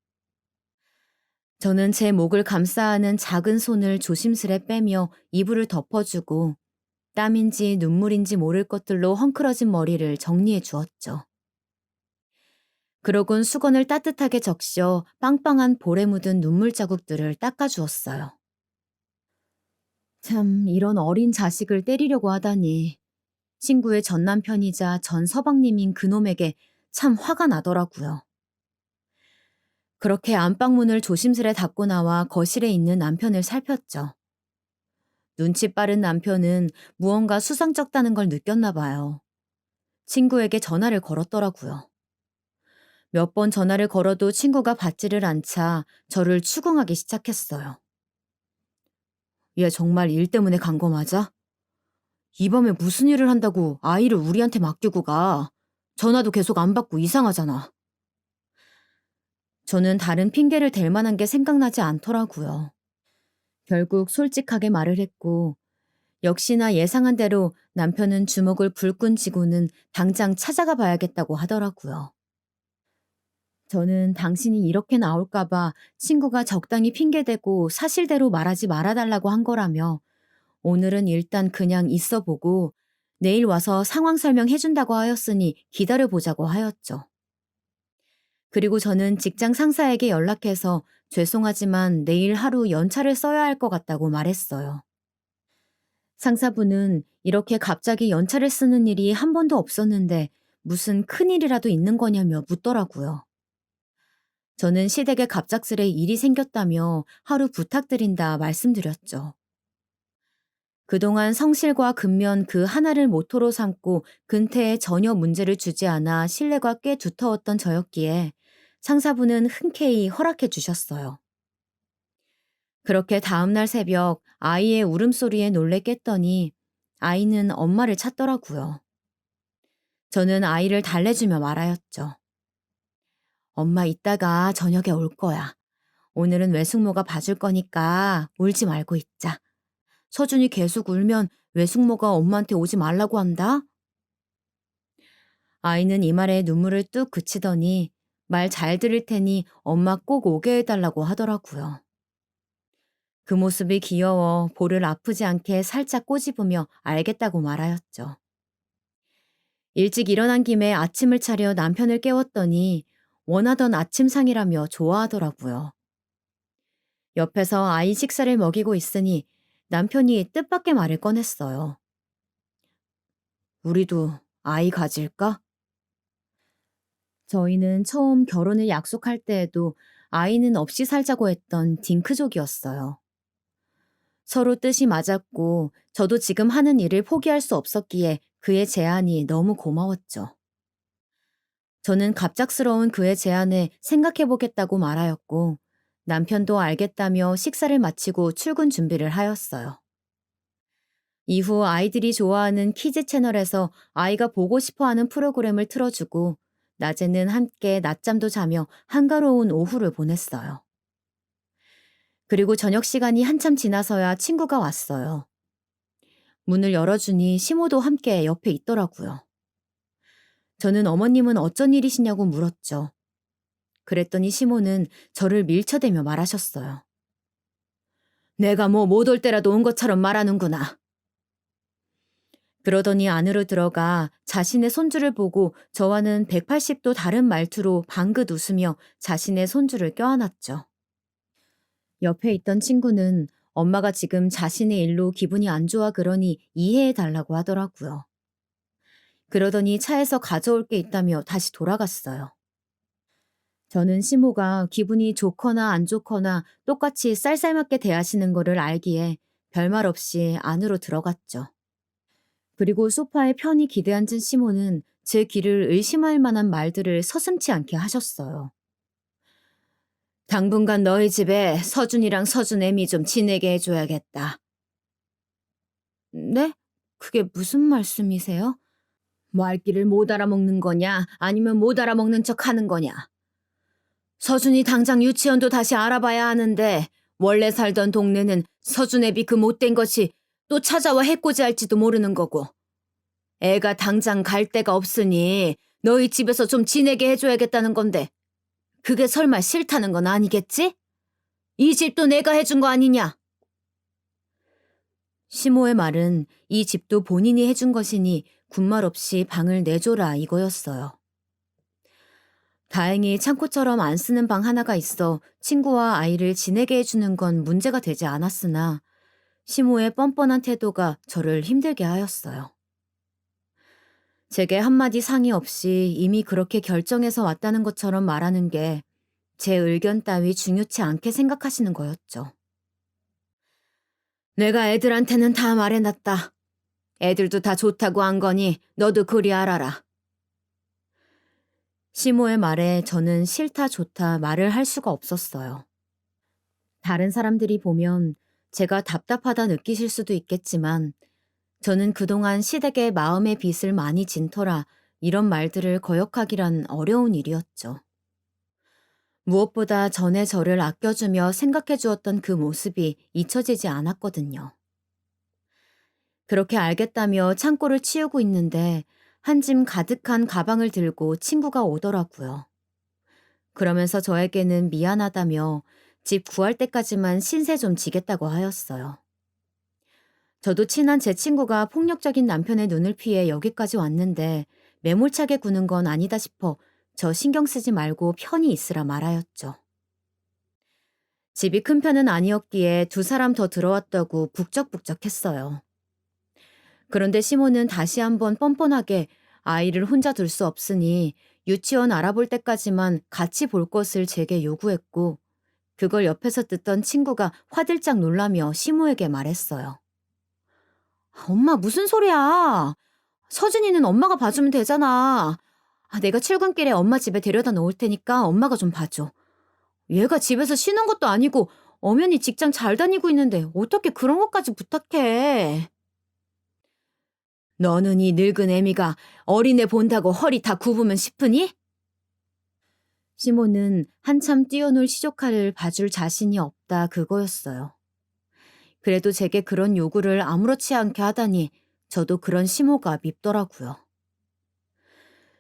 저는 제 목을 감싸 안은 작은 손을 조심스레 빼며 이불을 덮어주고 땀인지 눈물인지 모를 것들로 헝클어진 머리를 정리해 주었죠. 그러곤 수건을 따뜻하게 적셔 빵빵한 볼에 묻은 눈물 자국들을 닦아주었어요. 참 이런 어린 자식을 때리려고 하다니 친구의 전 남편이자 전 서방님인 그놈에게 참 화가 나더라고요. 그렇게 안방문을 조심스레 닫고 나와 거실에 있는 남편을 살폈죠. 눈치 빠른 남편은 무언가 수상쩍다는 걸 느꼈나 봐요. 친구에게 전화를 걸었더라고요. 몇 번 전화를 걸어도 친구가 받지를 않자 저를 추궁하기 시작했어요. 얘 정말 일 때문에 간 거 맞아? 이 밤에 무슨 일을 한다고 아이를 우리한테 맡기고 가. 전화도 계속 안 받고 이상하잖아. 저는 다른 핑계를 댈 만한 게 생각나지 않더라고요. 결국 솔직하게 말을 했고, 역시나 예상한 대로 남편은 주먹을 불끈 쥐고는 당장 찾아가 봐야겠다고 하더라고요. 저는 당신이 이렇게 나올까봐 친구가 적당히 핑계대고 사실대로 말하지 말아달라고 한 거라며 오늘은 일단 그냥 있어보고 내일 와서 상황 설명해준다고 하였으니 기다려보자고 하였죠. 그리고 저는 직장 상사에게 연락해서 죄송하지만 내일 하루 연차를 써야 할 것 같다고 말했어요. 상사분은 이렇게 갑자기 연차를 쓰는 일이 한 번도 없었는데 무슨 큰일이라도 있는 거냐며 묻더라고요. 저는 시댁에 갑작스레 일이 생겼다며 하루 부탁드린다 말씀드렸죠. 그동안 성실과 근면 그 하나를 모토로 삼고 근태에 전혀 문제를 주지 않아 신뢰가 꽤 두터웠던 저였기에 상사분은 흔쾌히 허락해 주셨어요. 그렇게 다음날 새벽 아이의 울음소리에 놀래 깼더니 아이는 엄마를 찾더라고요. 저는 아이를 달래주며 말하였죠. 엄마 이따가 저녁에 올 거야. 오늘은 외숙모가 봐줄 거니까 울지 말고 있자. 서준이 계속 울면 외숙모가 엄마한테 오지 말라고 한다. 아이는 이 말에 눈물을 뚝 그치더니 말 잘 들을 테니 엄마 꼭 오게 해달라고 하더라고요. 그 모습이 귀여워 볼을 아프지 않게 살짝 꼬집으며 알겠다고 말하였죠. 일찍 일어난 김에 아침을 차려 남편을 깨웠더니 원하던 아침상이라며 좋아하더라고요. 옆에서 아이 식사를 먹이고 있으니 남편이 뜻밖의 말을 꺼냈어요. 우리도 아이 가질까? 저희는 처음 결혼을 약속할 때에도 아이는 없이 살자고 했던 딩크족이었어요. 서로 뜻이 맞았고 저도 지금 하는 일을 포기할 수 없었기에 그의 제안이 너무 고마웠죠. 저는 갑작스러운 그의 제안에 생각해보겠다고 말하였고 남편도 알겠다며 식사를 마치고 출근 준비를 하였어요. 이후 아이들이 좋아하는 키즈 채널에서 아이가 보고 싶어하는 프로그램을 틀어주고 낮에는 함께 낮잠도 자며 한가로운 오후를 보냈어요. 그리고 저녁 시간이 한참 지나서야 친구가 왔어요. 문을 열어주니 시모도 함께 옆에 있더라고요. 저는 어머님은 어쩐 일이시냐고 물었죠. 그랬더니 시모는 저를 밀쳐대며 말하셨어요. 내가 뭐 못 올 때라도 온 것처럼 말하는구나. 그러더니 안으로 들어가 자신의 손주를 보고 저와는 180도 다른 말투로 방긋 웃으며 자신의 손주를 껴안았죠. 옆에 있던 친구는 엄마가 지금 자신의 일로 기분이 안 좋아 그러니 이해해 달라고 하더라고요. 그러더니 차에서 가져올 게 있다며 다시 돌아갔어요. 저는 시모가 기분이 좋거나 안 좋거나 똑같이 쌀쌀맞게 대하시는 거를 알기에 별말 없이 안으로 들어갔죠. 그리고 소파에 편히 기대앉은 시모는 제 귀를 의심할 만한 말들을 서슴지 않게 하셨어요. 당분간 너희 집에 서준이랑 서준 애미 좀 지내게 해줘야겠다. 네? 그게 무슨 말씀이세요? 말귀를 못 알아먹는 거냐 아니면 못 알아먹는 척 하는 거냐. 서준이 당장 유치원도 다시 알아봐야 하는데 원래 살던 동네는 서준 애비 그 못된 것이 또 찾아와 해코지할지도 모르는 거고. 애가 당장 갈 데가 없으니 너희 집에서 좀 지내게 해줘야겠다는 건데 그게 설마 싫다는 건 아니겠지? 이 집도 내가 해준 거 아니냐? 시모의 말은 이 집도 본인이 해준 것이니 군말 없이 방을 내줘라 이거였어요. 다행히 창고처럼 안 쓰는 방 하나가 있어 친구와 아이를 지내게 해주는 건 문제가 되지 않았으나 시모의 뻔뻔한 태도가 저를 힘들게 하였어요. 제게 한마디 상의 없이 이미 그렇게 결정해서 왔다는 것처럼 말하는 게 제 의견 따위 중요치 않게 생각하시는 거였죠. 내가 애들한테는 다 말해놨다. 애들도 다 좋다고 한 거니 너도 그리 알아라. 시모의 말에 저는 싫다 좋다 말을 할 수가 없었어요. 다른 사람들이 보면 제가 답답하다 느끼실 수도 있겠지만 저는 그동안 시댁의 마음의 빚을 많이 진 터라 이런 말들을 거역하기란 어려운 일이었죠. 무엇보다 전에 저를 아껴주며 생각해 주었던 그 모습이 잊혀지지 않았거든요. 그렇게 알겠다며 창고를 치우고 있는데 한 짐 가득한 가방을 들고 친구가 오더라고요. 그러면서 저에게는 미안하다며 집 구할 때까지만 신세 좀 지겠다고 하였어요. 저도 친한 제 친구가 폭력적인 남편의 눈을 피해 여기까지 왔는데 매몰차게 구는 건 아니다 싶어 저 신경 쓰지 말고 편히 있으라 말하였죠. 집이 큰 편은 아니었기에 두 사람 더 들어왔다고 북적북적했어요. 그런데 시모는 다시 한번 뻔뻔하게 아이를 혼자 둘 수 없으니 유치원 알아볼 때까지만 같이 볼 것을 제게 요구했고 그걸 옆에서 듣던 친구가 화들짝 놀라며 시모에게 말했어요. 엄마 무슨 소리야. 서준이는 엄마가 봐주면 되잖아. 내가 출근길에 엄마 집에 데려다 놓을 테니까 엄마가 좀 봐줘. 얘가 집에서 쉬는 것도 아니고 엄연히 직장 잘 다니고 있는데 어떻게 그런 것까지 부탁해. 너는 이 늙은 애미가 어린애 본다고 허리 다 굽으면 싶으니? 시모는 한참 뛰어놀 시조카를 봐줄 자신이 없다 그거였어요. 그래도 제게 그런 요구를 아무렇지 않게 하다니 저도 그런 시모가 밉더라고요.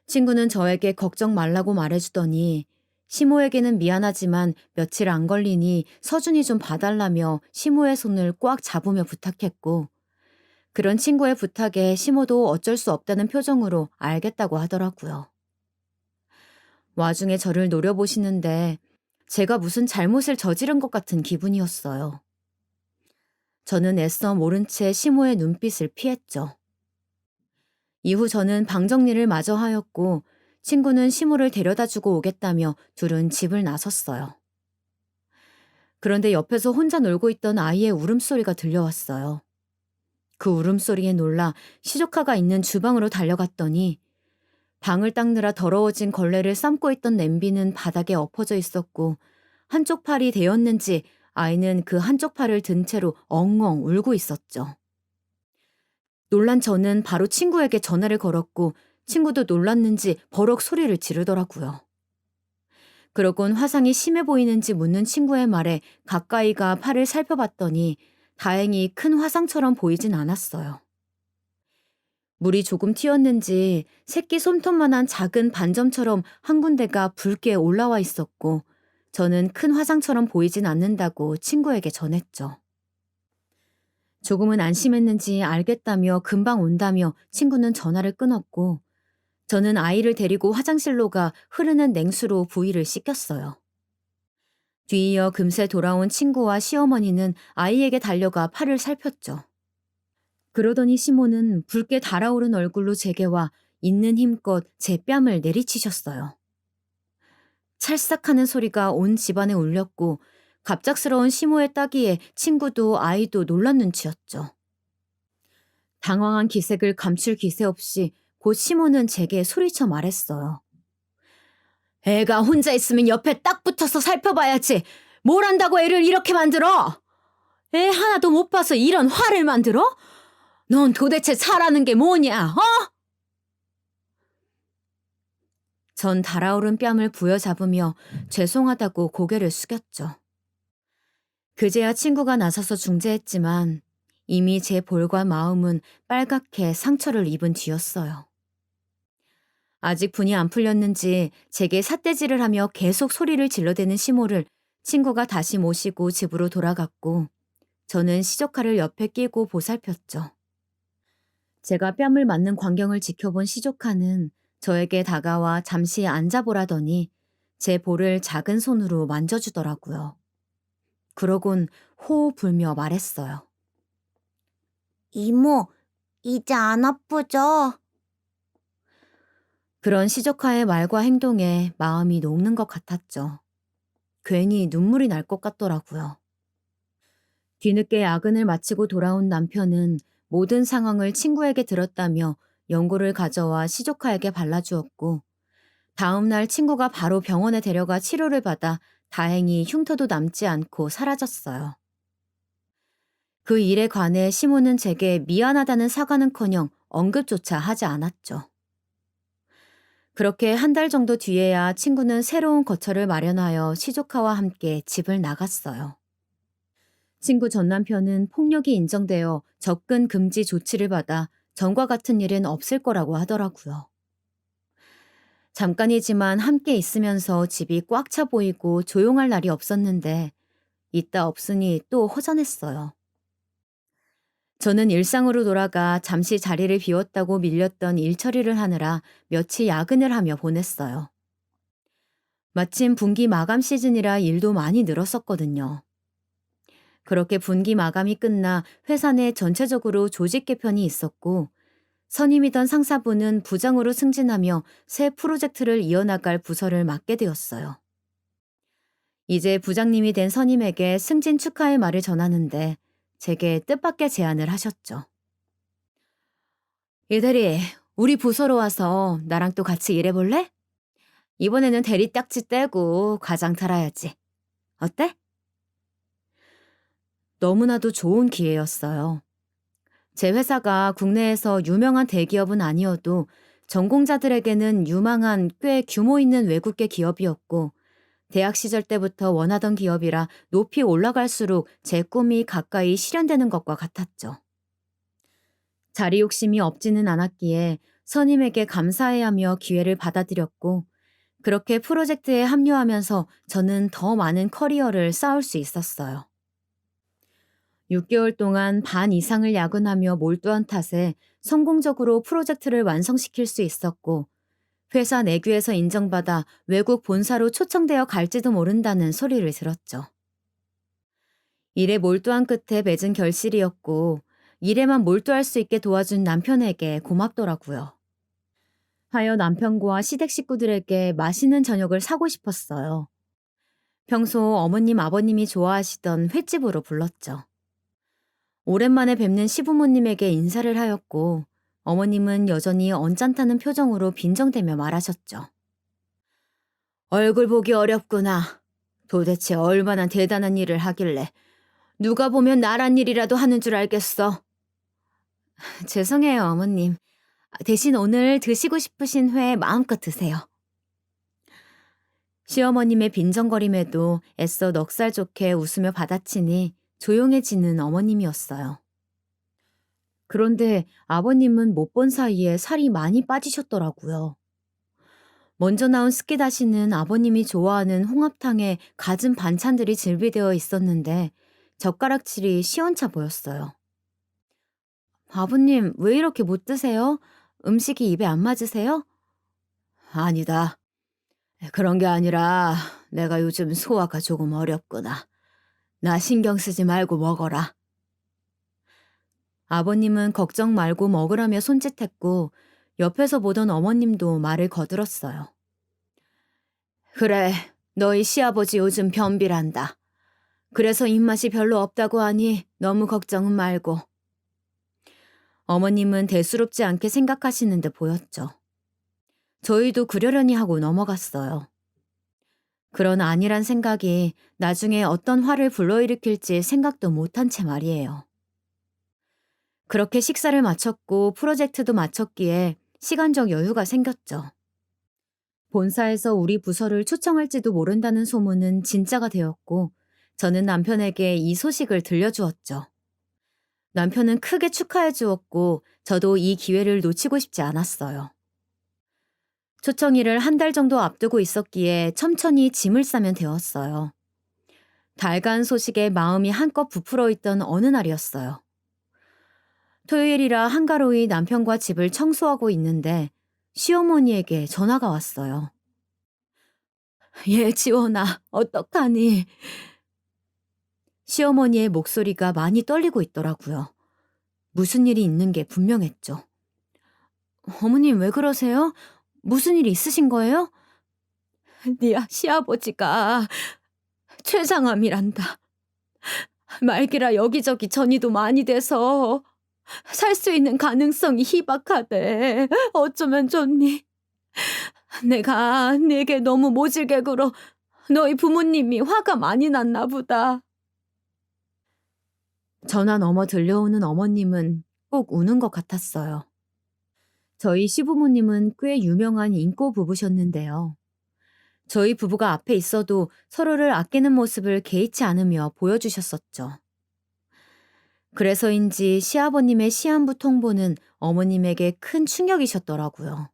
친구는 저에게 걱정 말라고 말해주더니 시모에게는 미안하지만 며칠 안 걸리니 서준이 좀 봐달라며 시모의 손을 꽉 잡으며 부탁했고 그런 친구의 부탁에 시모도 어쩔 수 없다는 표정으로 알겠다고 하더라고요. 와중에 저를 노려보시는데 제가 무슨 잘못을 저지른 것 같은 기분이었어요. 저는 애써 모른 채 시모의 눈빛을 피했죠. 이후 저는 방 정리를 마저 하였고 친구는 시모를 데려다주고 오겠다며 둘은 집을 나섰어요. 그런데 옆에서 혼자 놀고 있던 아이의 울음소리가 들려왔어요. 그 울음소리에 놀라 시조카가 있는 주방으로 달려갔더니 방을 닦느라 더러워진 걸레를 삶고 있던 냄비는 바닥에 엎어져 있었고 한쪽 팔이 데였는지 아이는 그 한쪽 팔을 든 채로 엉엉 울고 있었죠. 놀란 저는 바로 친구에게 전화를 걸었고 친구도 놀랐는지 버럭 소리를 지르더라고요. 그러곤 화상이 심해 보이는지 묻는 친구의 말에 가까이가 팔을 살펴봤더니 다행히 큰 화상처럼 보이진 않았어요. 물이 조금 튀었는지 새끼 솜톱만한 작은 반점처럼 한 군데가 붉게 올라와 있었고 저는 큰 화상처럼 보이진 않는다고 친구에게 전했죠. 조금은 안심했는지 알겠다며 금방 온다며 친구는 전화를 끊었고 저는 아이를 데리고 화장실로 가 흐르는 냉수로 부위를 씻겼어요. 뒤이어 금세 돌아온 친구와 시어머니는 아이에게 달려가 팔을 살폈죠. 그러더니 시모는 붉게 달아오른 얼굴로 제게 와 있는 힘껏 제 뺨을 내리치셨어요. 찰싹하는 소리가 온 집안에 울렸고 갑작스러운 시모의 따기에 친구도 아이도 놀란 눈치였죠. 당황한 기색을 감출 기세 없이 곧 시모는 제게 소리쳐 말했어요. 애가 혼자 있으면 옆에 딱 붙어서 살펴봐야지. 뭘 한다고 애를 이렇게 만들어? 애 하나도 못 봐서 이런 화를 만들어? 넌 도대체 차라는 게 뭐냐, 어? 전 달아오른 뺨을 부여잡으며 죄송하다고 고개를 숙였죠. 그제야 친구가 나서서 중재했지만 이미 제 볼과 마음은 빨갛게 상처를 입은 뒤였어요. 아직 분이 안 풀렸는지 제게 삿대질을 하며 계속 소리를 질러대는 시모를 친구가 다시 모시고 집으로 돌아갔고 저는 시조카를 옆에 끼고 보살폈죠. 제가 뺨을 맞는 광경을 지켜본 시조카는 저에게 다가와 잠시 앉아보라더니 제 볼을 작은 손으로 만져주더라고요. 그러곤 호호 불며 말했어요. 이모, 이제 안 아프죠? 그런 시조카의 말과 행동에 마음이 녹는 것 같았죠. 괜히 눈물이 날 것 같더라고요. 뒤늦게 야근을 마치고 돌아온 남편은 모든 상황을 친구에게 들었다며 연고를 가져와 시조카에게 발라주었고, 다음 날 친구가 바로 병원에 데려가 치료를 받아 다행히 흉터도 남지 않고 사라졌어요. 그 일에 관해 시모는 제게 미안하다는 사과는커녕 언급조차 하지 않았죠. 그렇게 한 달 정도 뒤에야 친구는 새로운 거처를 마련하여 시조카와 함께 집을 나갔어요. 친구 전 남편은 폭력이 인정되어 접근 금지 조치를 받아 전과 같은 일은 없을 거라고 하더라고요. 잠깐이지만 함께 있으면서 집이 꽉 차 보이고 조용할 날이 없었는데 있다 없으니 또 허전했어요. 저는 일상으로 돌아가 잠시 자리를 비웠다고 밀렸던 일 처리를 하느라 며칠 야근을 하며 보냈어요. 마침 분기 마감 시즌이라 일도 많이 늘었었거든요. 그렇게 분기 마감이 끝나 회사 내 전체적으로 조직 개편이 있었고, 선임이던 상사분은 부장으로 승진하며 새 프로젝트를 이어나갈 부서를 맡게 되었어요. 이제 부장님이 된 선임에게 승진 축하의 말을 전하는데 제게 뜻밖의 제안을 하셨죠. 이대리, 우리 부서로 와서 나랑 또 같이 일해볼래? 이번에는 대리 딱지 떼고 과장 달아야지. 어때? 너무나도 좋은 기회였어요. 제 회사가 국내에서 유명한 대기업은 아니어도 전공자들에게는 유망한 꽤 규모 있는 외국계 기업이었고, 대학 시절 때부터 원하던 기업이라 높이 올라갈수록 제 꿈이 가까이 실현되는 것과 같았죠. 자리 욕심이 없지는 않았기에 선임에게 감사해야 하며 기회를 받아들였고, 그렇게 프로젝트에 합류하면서 저는 더 많은 커리어를 쌓을 수 있었어요. 6개월 동안 반 이상을 야근하며 몰두한 탓에 성공적으로 프로젝트를 완성시킬 수 있었고, 회사 내규에서 인정받아 외국 본사로 초청되어 갈지도 모른다는 소리를 들었죠. 일에 몰두한 끝에 맺은 결실이었고, 일에만 몰두할 수 있게 도와준 남편에게 고맙더라고요. 하여 남편과 시댁 식구들에게 맛있는 저녁을 사고 싶었어요. 평소 어머님 아버님이 좋아하시던 횟집으로 불렀죠. 오랜만에 뵙는 시부모님에게 인사를 하였고, 어머님은 여전히 언짢다는 표정으로 빈정대며 말하셨죠. 얼굴 보기 어렵구나. 도대체 얼마나 대단한 일을 하길래 누가 보면 나란 일이라도 하는 줄 알겠어. 죄송해요, 어머님. 대신 오늘 드시고 싶으신 회 마음껏 드세요. 시어머님의 빈정거림에도 애써 넉살 좋게 웃으며 받아치니 조용해지는 어머님이었어요. 그런데 아버님은 못 본 사이에 살이 많이 빠지셨더라고요. 먼저 나온 스키다시는 아버님이 좋아하는 홍합탕에 갖은 반찬들이 즐비되어 있었는데 젓가락질이 시원차 보였어요. 아버님, 왜 이렇게 못 드세요? 음식이 입에 안 맞으세요? 아니다. 그런 게 아니라 내가 요즘 소화가 조금 어렵구나. 나 신경 쓰지 말고 먹어라. 아버님은 걱정 말고 먹으라며 손짓했고, 옆에서 보던 어머님도 말을 거들었어요. 그래, 너희 시아버지 요즘 변비란다. 그래서 입맛이 별로 없다고 하니 너무 걱정은 말고. 어머님은 대수롭지 않게 생각하시는 데 보였죠. 저희도 그러려니 하고 넘어갔어요. 그런 안일한 생각이 나중에 어떤 화를 불러일으킬지 생각도 못한 채 말이에요. 그렇게 식사를 마쳤고 프로젝트도 마쳤기에 시간적 여유가 생겼죠. 본사에서 우리 부서를 초청할지도 모른다는 소문은 진짜가 되었고, 저는 남편에게 이 소식을 들려주었죠. 남편은 크게 축하해 주었고, 저도 이 기회를 놓치고 싶지 않았어요. 초청일을 한 달 정도 앞두고 있었기에 첨천히 짐을 싸면 되었어요. 달간 소식에 마음이 한껏 부풀어 있던 어느 날이었어요. 토요일이라 한가로이 남편과 집을 청소하고 있는데 시어머니에게 전화가 왔어요. 지원아, 어떡하니? 시어머니의 목소리가 많이 떨리고 있더라고요. 무슨 일이 있는 게 분명했죠. 어머님 왜 그러세요? 무슨 일 있으신 거예요? 네 시아버지가 췌장암이란다. 말기라 여기저기 전이도 많이 돼서 살 수 있는 가능성이 희박하대. 어쩌면 좋니? 내가 네게 너무 모질게 굴어 너희 부모님이 화가 많이 났나 보다. 전화 넘어 들려오는 어머님은 꼭 우는 것 같았어요. 저희 시부모님은 꽤 유명한 인꼬 부부셨는데요. 저희 부부가 앞에 있어도 서로를 아끼는 모습을 개의치 않으며 보여주셨었죠. 그래서인지 시아버님의 시한부 통보는 어머님에게 큰 충격이셨더라고요.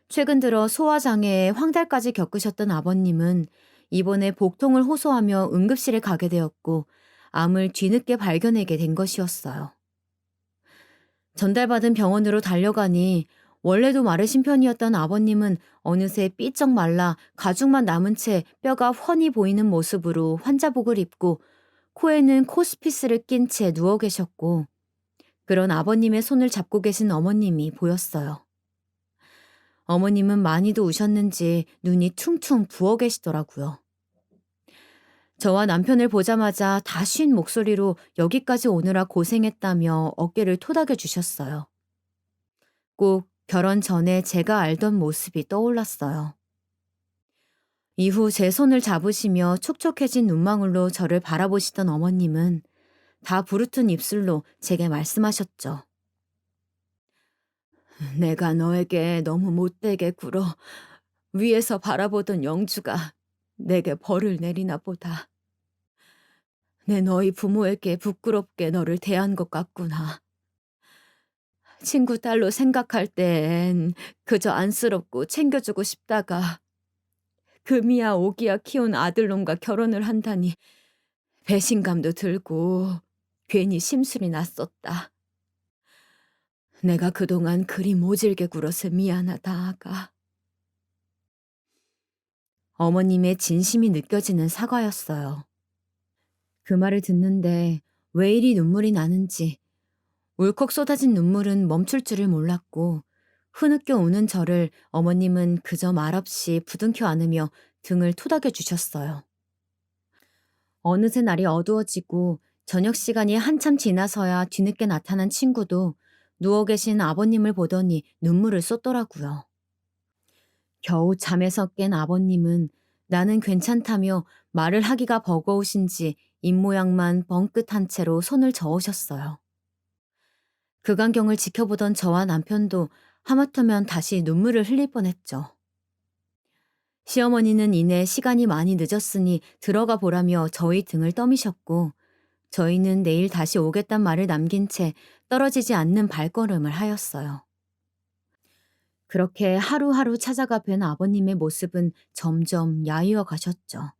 최근 들어 소화장애에 황달까지 겪으셨던 아버님은 이번에 복통을 호소하며 응급실에 가게 되었고 암을 뒤늦게 발견하게 된 것이었어요. 전달받은 병원으로 달려가니 원래도 마르신 편이었던 아버님은 어느새 삐쩍 말라 가죽만 남은 채 뼈가 훤히 보이는 모습으로 환자복을 입고 코에는 코스피스를 낀 채 누워 계셨고 그런 아버님의 손을 잡고 계신 어머님이 보였어요. 어머님은 많이도 우셨는지 눈이 퉁퉁 부어 계시더라고요. 저와 남편을 보자마자 다 쉰 목소리로 여기까지 오느라 고생했다며 어깨를 토닥여 주셨어요. 꼭 결혼 전에 제가 알던 모습이 떠올랐어요. 이후 제 손을 잡으시며 촉촉해진 눈망울로 저를 바라보시던 어머님은 다 부르튼 입술로 제게 말씀하셨죠. 내가 너에게 너무 못되게 굴어 위에서 바라보던 영주가 내게 벌을 내리나 보다. 내 너희 부모에게 부끄럽게 너를 대한 것 같구나. 친구 딸로 생각할 땐 그저 안쓰럽고 챙겨주고 싶다가 금이야 오기야 키운 아들놈과 결혼을 한다니 배신감도 들고 괜히 심술이 났었다. 내가 그동안 그리 모질게 굴어서 미안하다 아가. 어머님의 진심이 느껴지는 사과였어요. 그 말을 듣는데 왜 이리 눈물이 나는지 울컥 쏟아진 눈물은 멈출 줄을 몰랐고 흐느껴 우는 저를 어머님은 그저 말없이 부둥켜 안으며 등을 토닥여 주셨어요. 어느새 날이 어두워지고 저녁 시간이 한참 지나서야 뒤늦게 나타난 친구도 누워 계신 아버님을 보더니 눈물을 쏟더라고요. 겨우 잠에서 깬 아버님은 나는 괜찮다며 말을 하기가 버거우신지 입모양만 벙긋한 채로 손을 저으셨어요. 그 광경을 지켜보던 저와 남편도 하마터면 다시 눈물을 흘릴 뻔했죠. 시어머니는 이내 시간이 많이 늦었으니 들어가 보라며 저희 등을 떠미셨고 저희는 내일 다시 오겠단 말을 남긴 채 떨어지지 않는 발걸음을 하였어요. 그렇게 하루하루 찾아가 뵌 아버님의 모습은 점점 야위어 가셨죠.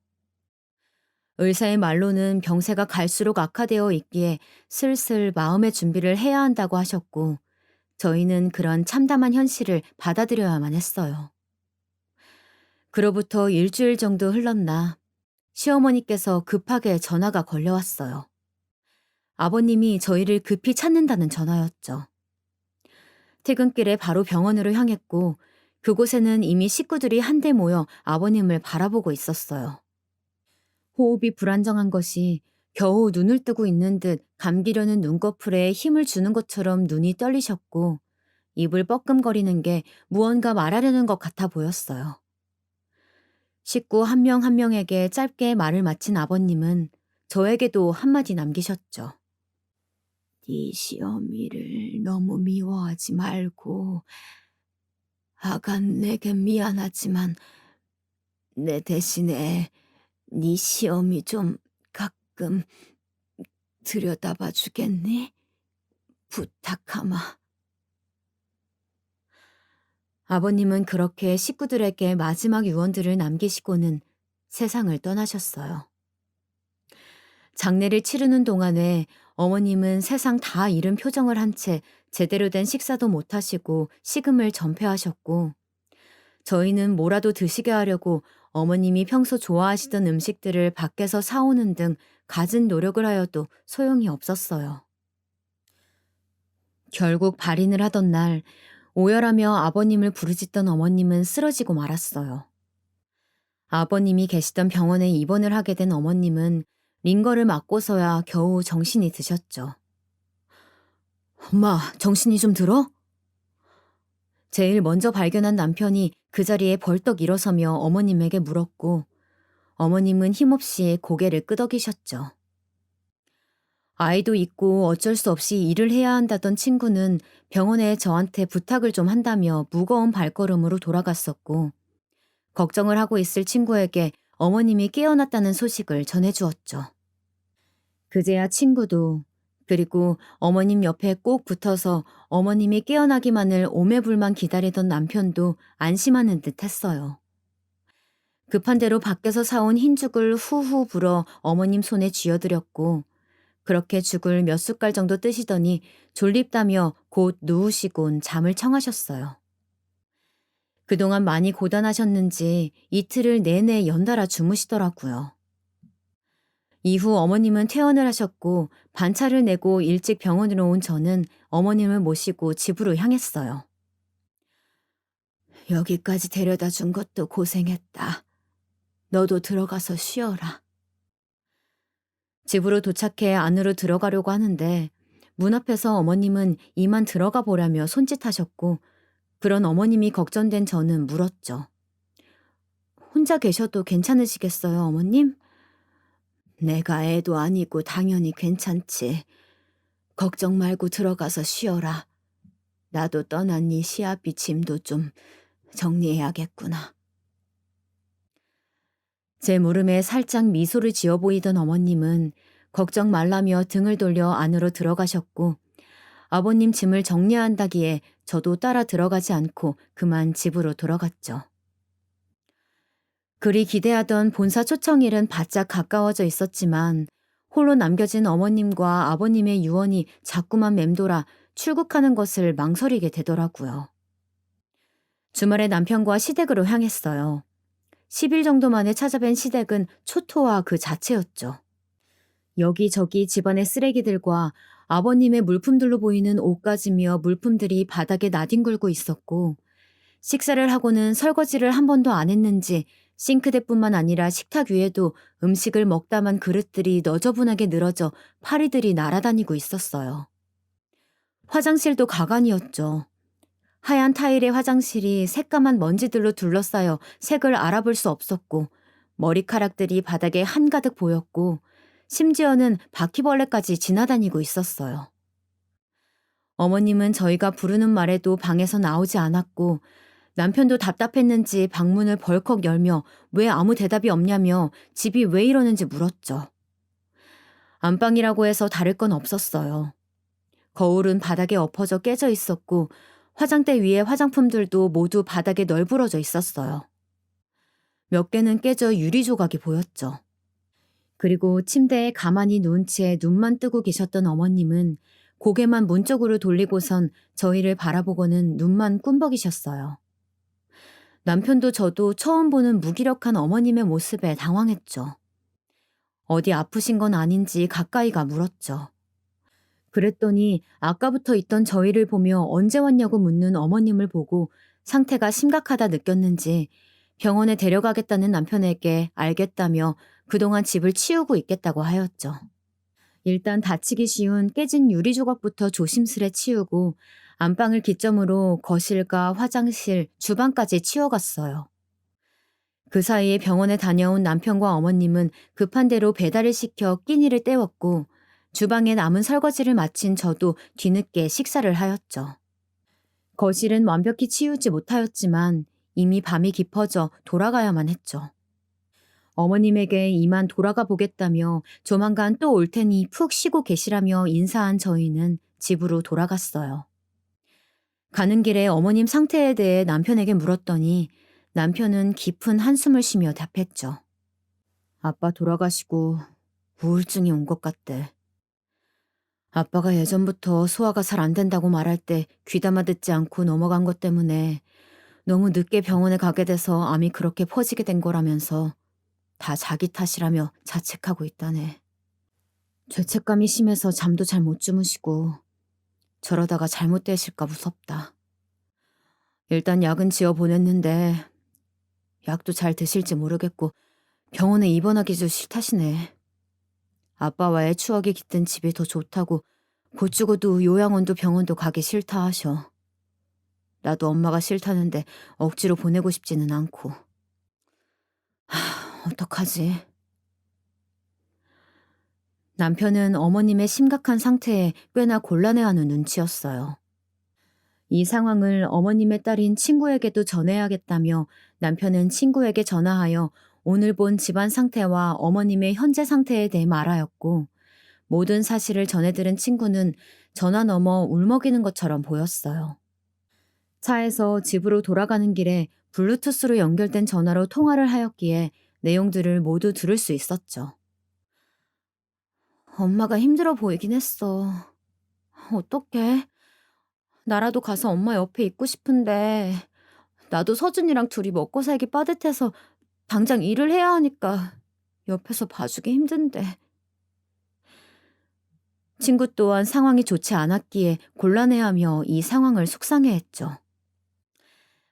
의사의 말로는 병세가 갈수록 악화되어 있기에 슬슬 마음의 준비를 해야 한다고 하셨고 저희는 그런 참담한 현실을 받아들여야만 했어요. 그로부터 일주일 정도 흘렀나 시어머니께서 급하게 전화가 걸려왔어요. 아버님이 저희를 급히 찾는다는 전화였죠. 퇴근길에 바로 병원으로 향했고 그곳에는 이미 식구들이 한데 모여 아버님을 바라보고 있었어요. 호흡이 불안정한 것이 겨우 눈을 뜨고 있는 듯 감기려는 눈꺼풀에 힘을 주는 것처럼 눈이 떨리셨고 입을 뻐끔거리는 게 무언가 말하려는 것 같아 보였어요. 식구 한 명 한 명에게 짧게 말을 마친 아버님은 저에게도 한마디 남기셨죠. 네 시어미를 너무 미워하지 말고 아간 내게 미안하지만 내 대신에 네 시어미 좀 가끔 들여다봐 주겠니? 부탁하마. 아버님은 그렇게 식구들에게 마지막 유언들을 남기시고는 세상을 떠나셨어요. 장례를 치르는 동안에 어머님은 세상 다 잃은 표정을 한 채 제대로 된 식사도 못하시고 식음을 전폐하셨고 저희는 뭐라도 드시게 하려고 어머님이 평소 좋아하시던 음식들을 밖에서 사오는 등 갖은 노력을 하여도 소용이 없었어요. 결국 발인을 하던 날 오열하며 아버님을 부르짖던 어머님은 쓰러지고 말았어요. 아버님이 계시던 병원에 입원을 하게 된 어머님은 링거를 맞고서야 겨우 정신이 드셨죠. 엄마, 정신이 좀 들어? 제일 먼저 발견한 남편이 그 자리에 벌떡 일어서며 어머님에게 물었고, 어머님은 힘없이 고개를 끄덕이셨죠. 아이도 있고 어쩔 수 없이 일을 해야 한다던 친구는 병원에 저한테 부탁을 좀 한다며 무거운 발걸음으로 돌아갔었고, 걱정을 하고 있을 친구에게 어머님이 깨어났다는 소식을 전해주었죠. 그제야 친구도, 그리고 어머님 옆에 꼭 붙어서 어머님이 깨어나기만을 오매불만 기다리던 남편도 안심하는 듯 했어요. 급한 대로 밖에서 사온 흰죽을 후후 불어 어머님 손에 쥐어드렸고, 그렇게 죽을 몇 숟갈 정도 뜨시더니 졸립다며 곧 누우시곤 잠을 청하셨어요. 그동안 많이 고단하셨는지 이틀을 내내 연달아 주무시더라고요. 이후 어머님은 퇴원을 하셨고 반차를 내고 일찍 병원으로 온 저는 어머님을 모시고 집으로 향했어요. 여기까지 데려다 준 것도 고생했다. 너도 들어가서 쉬어라. 집으로 도착해 안으로 들어가려고 하는데 문 앞에서 어머님은 이만 들어가 보라며 손짓하셨고, 그런 어머님이 걱정된 저는 물었죠. 혼자 계셔도 괜찮으시겠어요, 어머님? 내가 애도 아니고 당연히 괜찮지. 걱정 말고 들어가서 쉬어라. 나도 떠난 이 시아비 짐도 좀 정리해야겠구나. 제 물음에 살짝 미소를 지어 보이던 어머님은 걱정 말라며 등을 돌려 안으로 들어가셨고, 아버님 짐을 정리한다기에 저도 따라 들어가지 않고 그만 집으로 돌아갔죠. 그리 기대하던 본사 초청일은 바짝 가까워져 있었지만 홀로 남겨진 어머님과 아버님의 유언이 자꾸만 맴돌아 출국하는 것을 망설이게 되더라고요. 주말에 남편과 시댁으로 향했어요. 10일 정도 만에 찾아뵌 시댁은 초토화 그 자체였죠. 여기저기 집안의 쓰레기들과 아버님의 물품들로 보이는 옷가지며 물품들이 바닥에 나뒹굴고 있었고, 식사를 하고는 설거지를 한 번도 안 했는지 싱크대뿐만 아니라 식탁 위에도 음식을 먹다만 그릇들이 너저분하게 늘어져 파리들이 날아다니고 있었어요. 화장실도 가관이었죠. 하얀 타일의 화장실이 새까만 먼지들로 둘러싸여 색을 알아볼 수 없었고, 머리카락들이 바닥에 한가득 보였고, 심지어는 바퀴벌레까지 지나다니고 있었어요. 어머님은 저희가 부르는 말에도 방에서 나오지 않았고, 남편도 답답했는지 방문을 벌컥 열며 왜 아무 대답이 없냐며 집이 왜 이러는지 물었죠. 안방이라고 해서 다를 건 없었어요. 거울은 바닥에 엎어져 깨져 있었고, 화장대 위에 화장품들도 모두 바닥에 널브러져 있었어요. 몇 개는 깨져 유리 조각이 보였죠. 그리고 침대에 가만히 누운 채 눈만 뜨고 계셨던 어머님은 고개만 문 쪽으로 돌리고선 저희를 바라보고는 눈만 꿈벅이셨어요. 남편도 저도 처음 보는 무기력한 어머님의 모습에 당황했죠. 어디 아프신 건 아닌지 가까이가 물었죠. 그랬더니 아까부터 있던 저희를 보며 언제 왔냐고 묻는 어머님을 보고 상태가 심각하다 느꼈는지 병원에 데려가겠다는 남편에게 알겠다며 그동안 집을 치우고 있겠다고 하였죠. 일단 다치기 쉬운 깨진 유리 조각부터 조심스레 치우고 안방을 기점으로 거실과 화장실, 주방까지 치워갔어요. 그 사이에 병원에 다녀온 남편과 어머님은 급한 대로 배달을 시켜 끼니를 때웠고, 주방에 남은 설거지를 마친 저도 뒤늦게 식사를 하였죠. 거실은 완벽히 치우지 못하였지만 이미 밤이 깊어져 돌아가야만 했죠. 어머님에게 이만 돌아가 보겠다며 조만간 또 올 테니 푹 쉬고 계시라며 인사한 저희는 집으로 돌아갔어요. 가는 길에 어머님 상태에 대해 남편에게 물었더니 남편은 깊은 한숨을 쉬며 답했죠. 아빠 돌아가시고 우울증이 온 것 같대. 아빠가 예전부터 소화가 잘 안 된다고 말할 때 귀담아 듣지 않고 넘어간 것 때문에 너무 늦게 병원에 가게 돼서 암이 그렇게 퍼지게 된 거라면서 다 자기 탓이라며 자책하고 있다네. 죄책감이 심해서 잠도 잘 못 주무시고 저러다가 잘못되실까 무섭다. 일단 약은 지어 보냈는데 약도 잘 드실지 모르겠고 병원에 입원하기도 싫다시네. 아빠와의 추억이 깃든 집이 더 좋다고 곧 죽어도 요양원도 병원도 가기 싫다 하셔. 나도 엄마가 싫다는데 억지로 보내고 싶지는 않고. 어떡하지? 남편은 어머님의 심각한 상태에 꽤나 곤란해하는 눈치였어요. 이 상황을 어머님의 딸인 친구에게도 전해야겠다며 남편은 친구에게 전화하여 오늘 본 집안 상태와 어머님의 현재 상태에 대해 말하였고, 모든 사실을 전해들은 친구는 전화 너머 울먹이는 것처럼 보였어요. 차에서 집으로 돌아가는 길에 블루투스로 연결된 전화로 통화를 하였기에 내용들을 모두 들을 수 있었죠. 엄마가 힘들어 보이긴 했어. 어떡해? 나라도 가서 엄마 옆에 있고 싶은데 나도 서준이랑 둘이 먹고 살기 빠듯해서 당장 일을 해야 하니까 옆에서 봐주기 힘든데. 친구 또한 상황이 좋지 않았기에 곤란해하며 이 상황을 속상해했죠.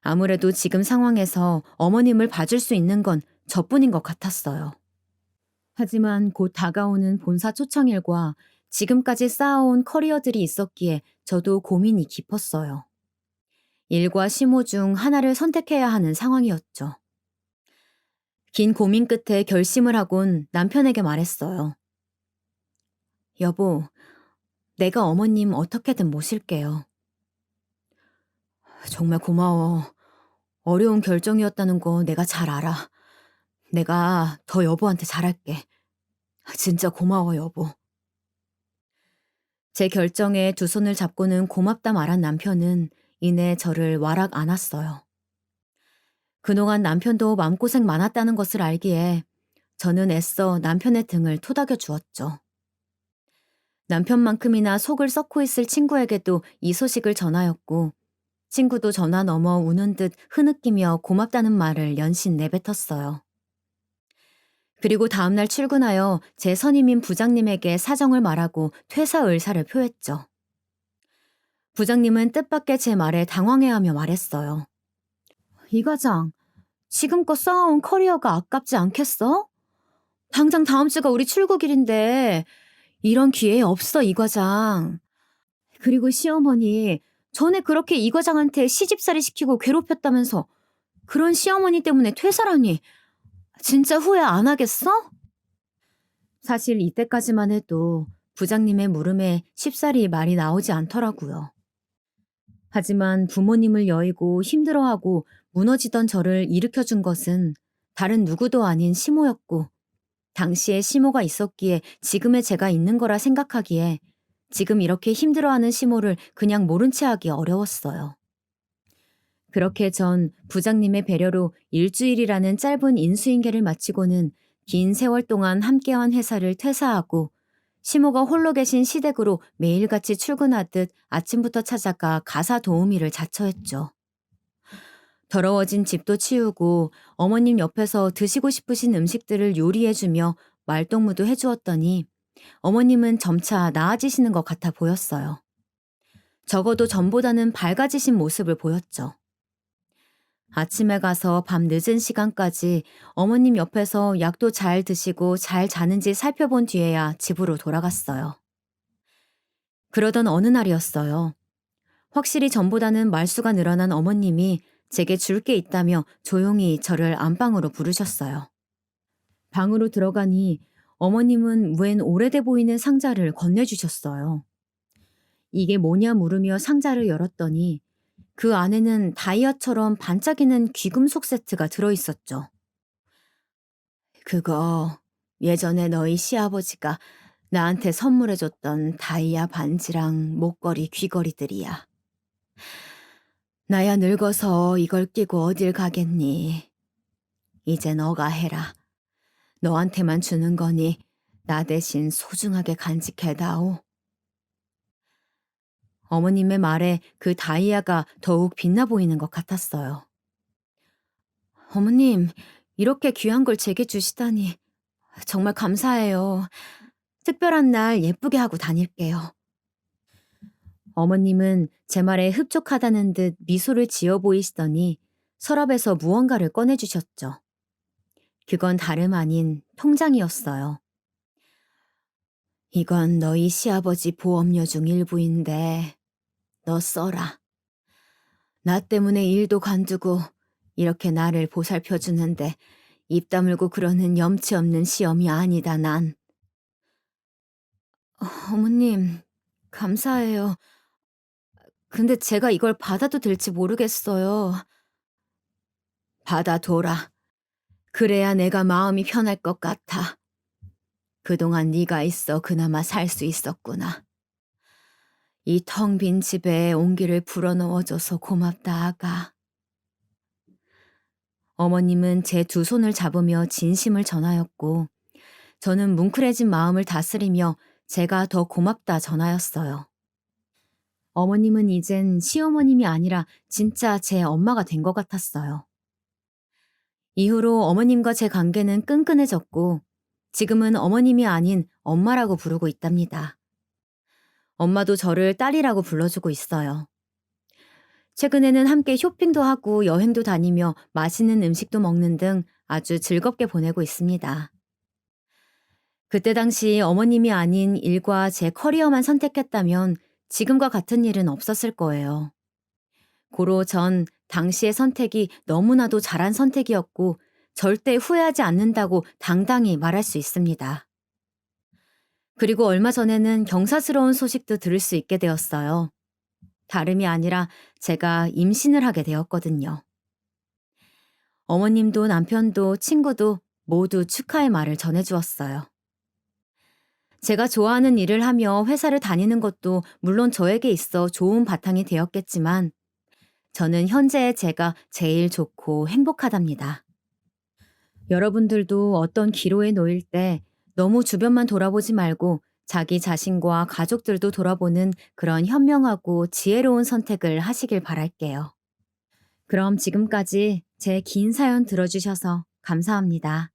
아무래도 지금 상황에서 어머님을 봐줄 수 있는 건 저뿐인 것 같았어요. 하지만 곧 다가오는 본사 초청일과 지금까지 쌓아온 커리어들이 있었기에 저도 고민이 깊었어요. 일과 시모 중 하나를 선택해야 하는 상황이었죠. 긴 고민 끝에 결심을 하곤 남편에게 말했어요. 여보, 내가 어머님 어떻게든 모실게요. 정말 고마워. 어려운 결정이었다는 거 내가 잘 알아. 내가 더 여보한테 잘할게. 진짜 고마워, 여보. 제 결정에 두 손을 잡고는 고맙다 말한 남편은 이내 저를 와락 안았어요. 그동안 남편도 마음고생 많았다는 것을 알기에 저는 애써 남편의 등을 토닥여 주었죠. 남편만큼이나 속을 썩고 있을 친구에게도 이 소식을 전하였고, 친구도 전화 넘어 우는 듯 흐느끼며 고맙다는 말을 연신 내뱉었어요. 그리고 다음날 출근하여 제 선임인 부장님에게 사정을 말하고 퇴사 의사를 표했죠. 부장님은 뜻밖의 제 말에 당황해하며 말했어요. 이 과장, 지금껏 쌓아온 커리어가 아깝지 않겠어? 당장 다음 주가 우리 출국일인데 이런 기회 없어, 이 과장. 그리고 시어머니, 전에 그렇게 이 과장한테 시집살이 시키고 괴롭혔다면서 그런 시어머니 때문에 퇴사라니 진짜 후회 안 하겠어? 사실 이때까지만 해도 부장님의 물음에 쉽사리 말이 나오지 않더라고요. 하지만 부모님을 여의고 힘들어하고 무너지던 저를 일으켜준 것은 다른 누구도 아닌 시모였고, 당시에 시모가 있었기에 지금의 제가 있는 거라 생각하기에 지금 이렇게 힘들어하는 시모를 그냥 모른 채 하기 어려웠어요. 그렇게 전 부장님의 배려로 일주일이라는 짧은 인수인계를 마치고는 긴 세월 동안 함께한 회사를 퇴사하고 시모가 홀로 계신 시댁으로 매일같이 출근하듯 아침부터 찾아가 가사 도우미를 자처했죠. 더러워진 집도 치우고 어머님 옆에서 드시고 싶으신 음식들을 요리해주며 말동무도 해주었더니 어머님은 점차 나아지시는 것 같아 보였어요. 적어도 전보다는 밝아지신 모습을 보였죠. 아침에 가서 밤 늦은 시간까지 어머님 옆에서 약도 잘 드시고 잘 자는지 살펴본 뒤에야 집으로 돌아갔어요. 그러던 어느 날이었어요. 확실히 전보다는 말수가 늘어난 어머님이 제게 줄 게 있다며 조용히 저를 안방으로 부르셨어요. 방으로 들어가니 어머님은 웬 오래돼 보이는 상자를 건네주셨어요. 이게 뭐냐 물으며 상자를 열었더니 그 안에는 다이아처럼 반짝이는 귀금속 세트가 들어있었죠. 그거 예전에 너희 시아버지가 나한테 선물해줬던 다이아 반지랑 목걸이 귀걸이들이야. 나야 늙어서 이걸 끼고 어딜 가겠니. 이제 너가 해라. 너한테만 주는 거니 나 대신 소중하게 간직해다오. 어머님의 말에 그 다이아가 더욱 빛나 보이는 것 같았어요. 어머님, 이렇게 귀한 걸 제게 주시다니 정말 감사해요. 특별한 날 예쁘게 하고 다닐게요. 어머님은 제 말에 흡족하다는 듯 미소를 지어 보이시더니 서랍에서 무언가를 꺼내주셨죠. 그건 다름 아닌 통장이었어요. 이건 너희 시아버지 보험료 중 일부인데 너 써라. 나 때문에 일도 관두고 이렇게 나를 보살펴주는데 입 다물고 그러는 염치 없는 시엄이 아니다, 난. 어머님, 감사해요. 근데 제가 이걸 받아도 될지 모르겠어요. 받아둬라. 그래야 내가 마음이 편할 것 같아. 그동안 네가 있어 그나마 살 수 있었구나. 이 텅 빈 집에 온기를 불어넣어줘서 고맙다, 아가. 어머님은 제 두 손을 잡으며 진심을 전하였고 저는 뭉클해진 마음을 다스리며 제가 더 고맙다 전하였어요. 어머님은 이젠 시어머님이 아니라 진짜 제 엄마가 된 것 같았어요. 이후로 어머님과 제 관계는 끈끈해졌고 지금은 어머님이 아닌 엄마라고 부르고 있답니다. 엄마도 저를 딸이라고 불러주고 있어요. 최근에는 함께 쇼핑도 하고 여행도 다니며 맛있는 음식도 먹는 등 아주 즐겁게 보내고 있습니다. 그때 당시 어머님이 아닌 일과 제 커리어만 선택했다면 지금과 같은 일은 없었을 거예요. 고로 전 당시의 선택이 너무나도 잘한 선택이었고 절대 후회하지 않는다고 당당히 말할 수 있습니다. 그리고 얼마 전에는 경사스러운 소식도 들을 수 있게 되었어요. 다름이 아니라 제가 임신을 하게 되었거든요. 어머님도 남편도 친구도 모두 축하의 말을 전해주었어요. 제가 좋아하는 일을 하며 회사를 다니는 것도 물론 저에게 있어 좋은 바탕이 되었겠지만 저는 현재의 제가 제일 좋고 행복하답니다. 여러분들도 어떤 기로에 놓일 때 너무 주변만 돌아보지 말고 자기 자신과 가족들도 돌아보는 그런 현명하고 지혜로운 선택을 하시길 바랄게요. 그럼 지금까지 제 긴 사연 들어주셔서 감사합니다.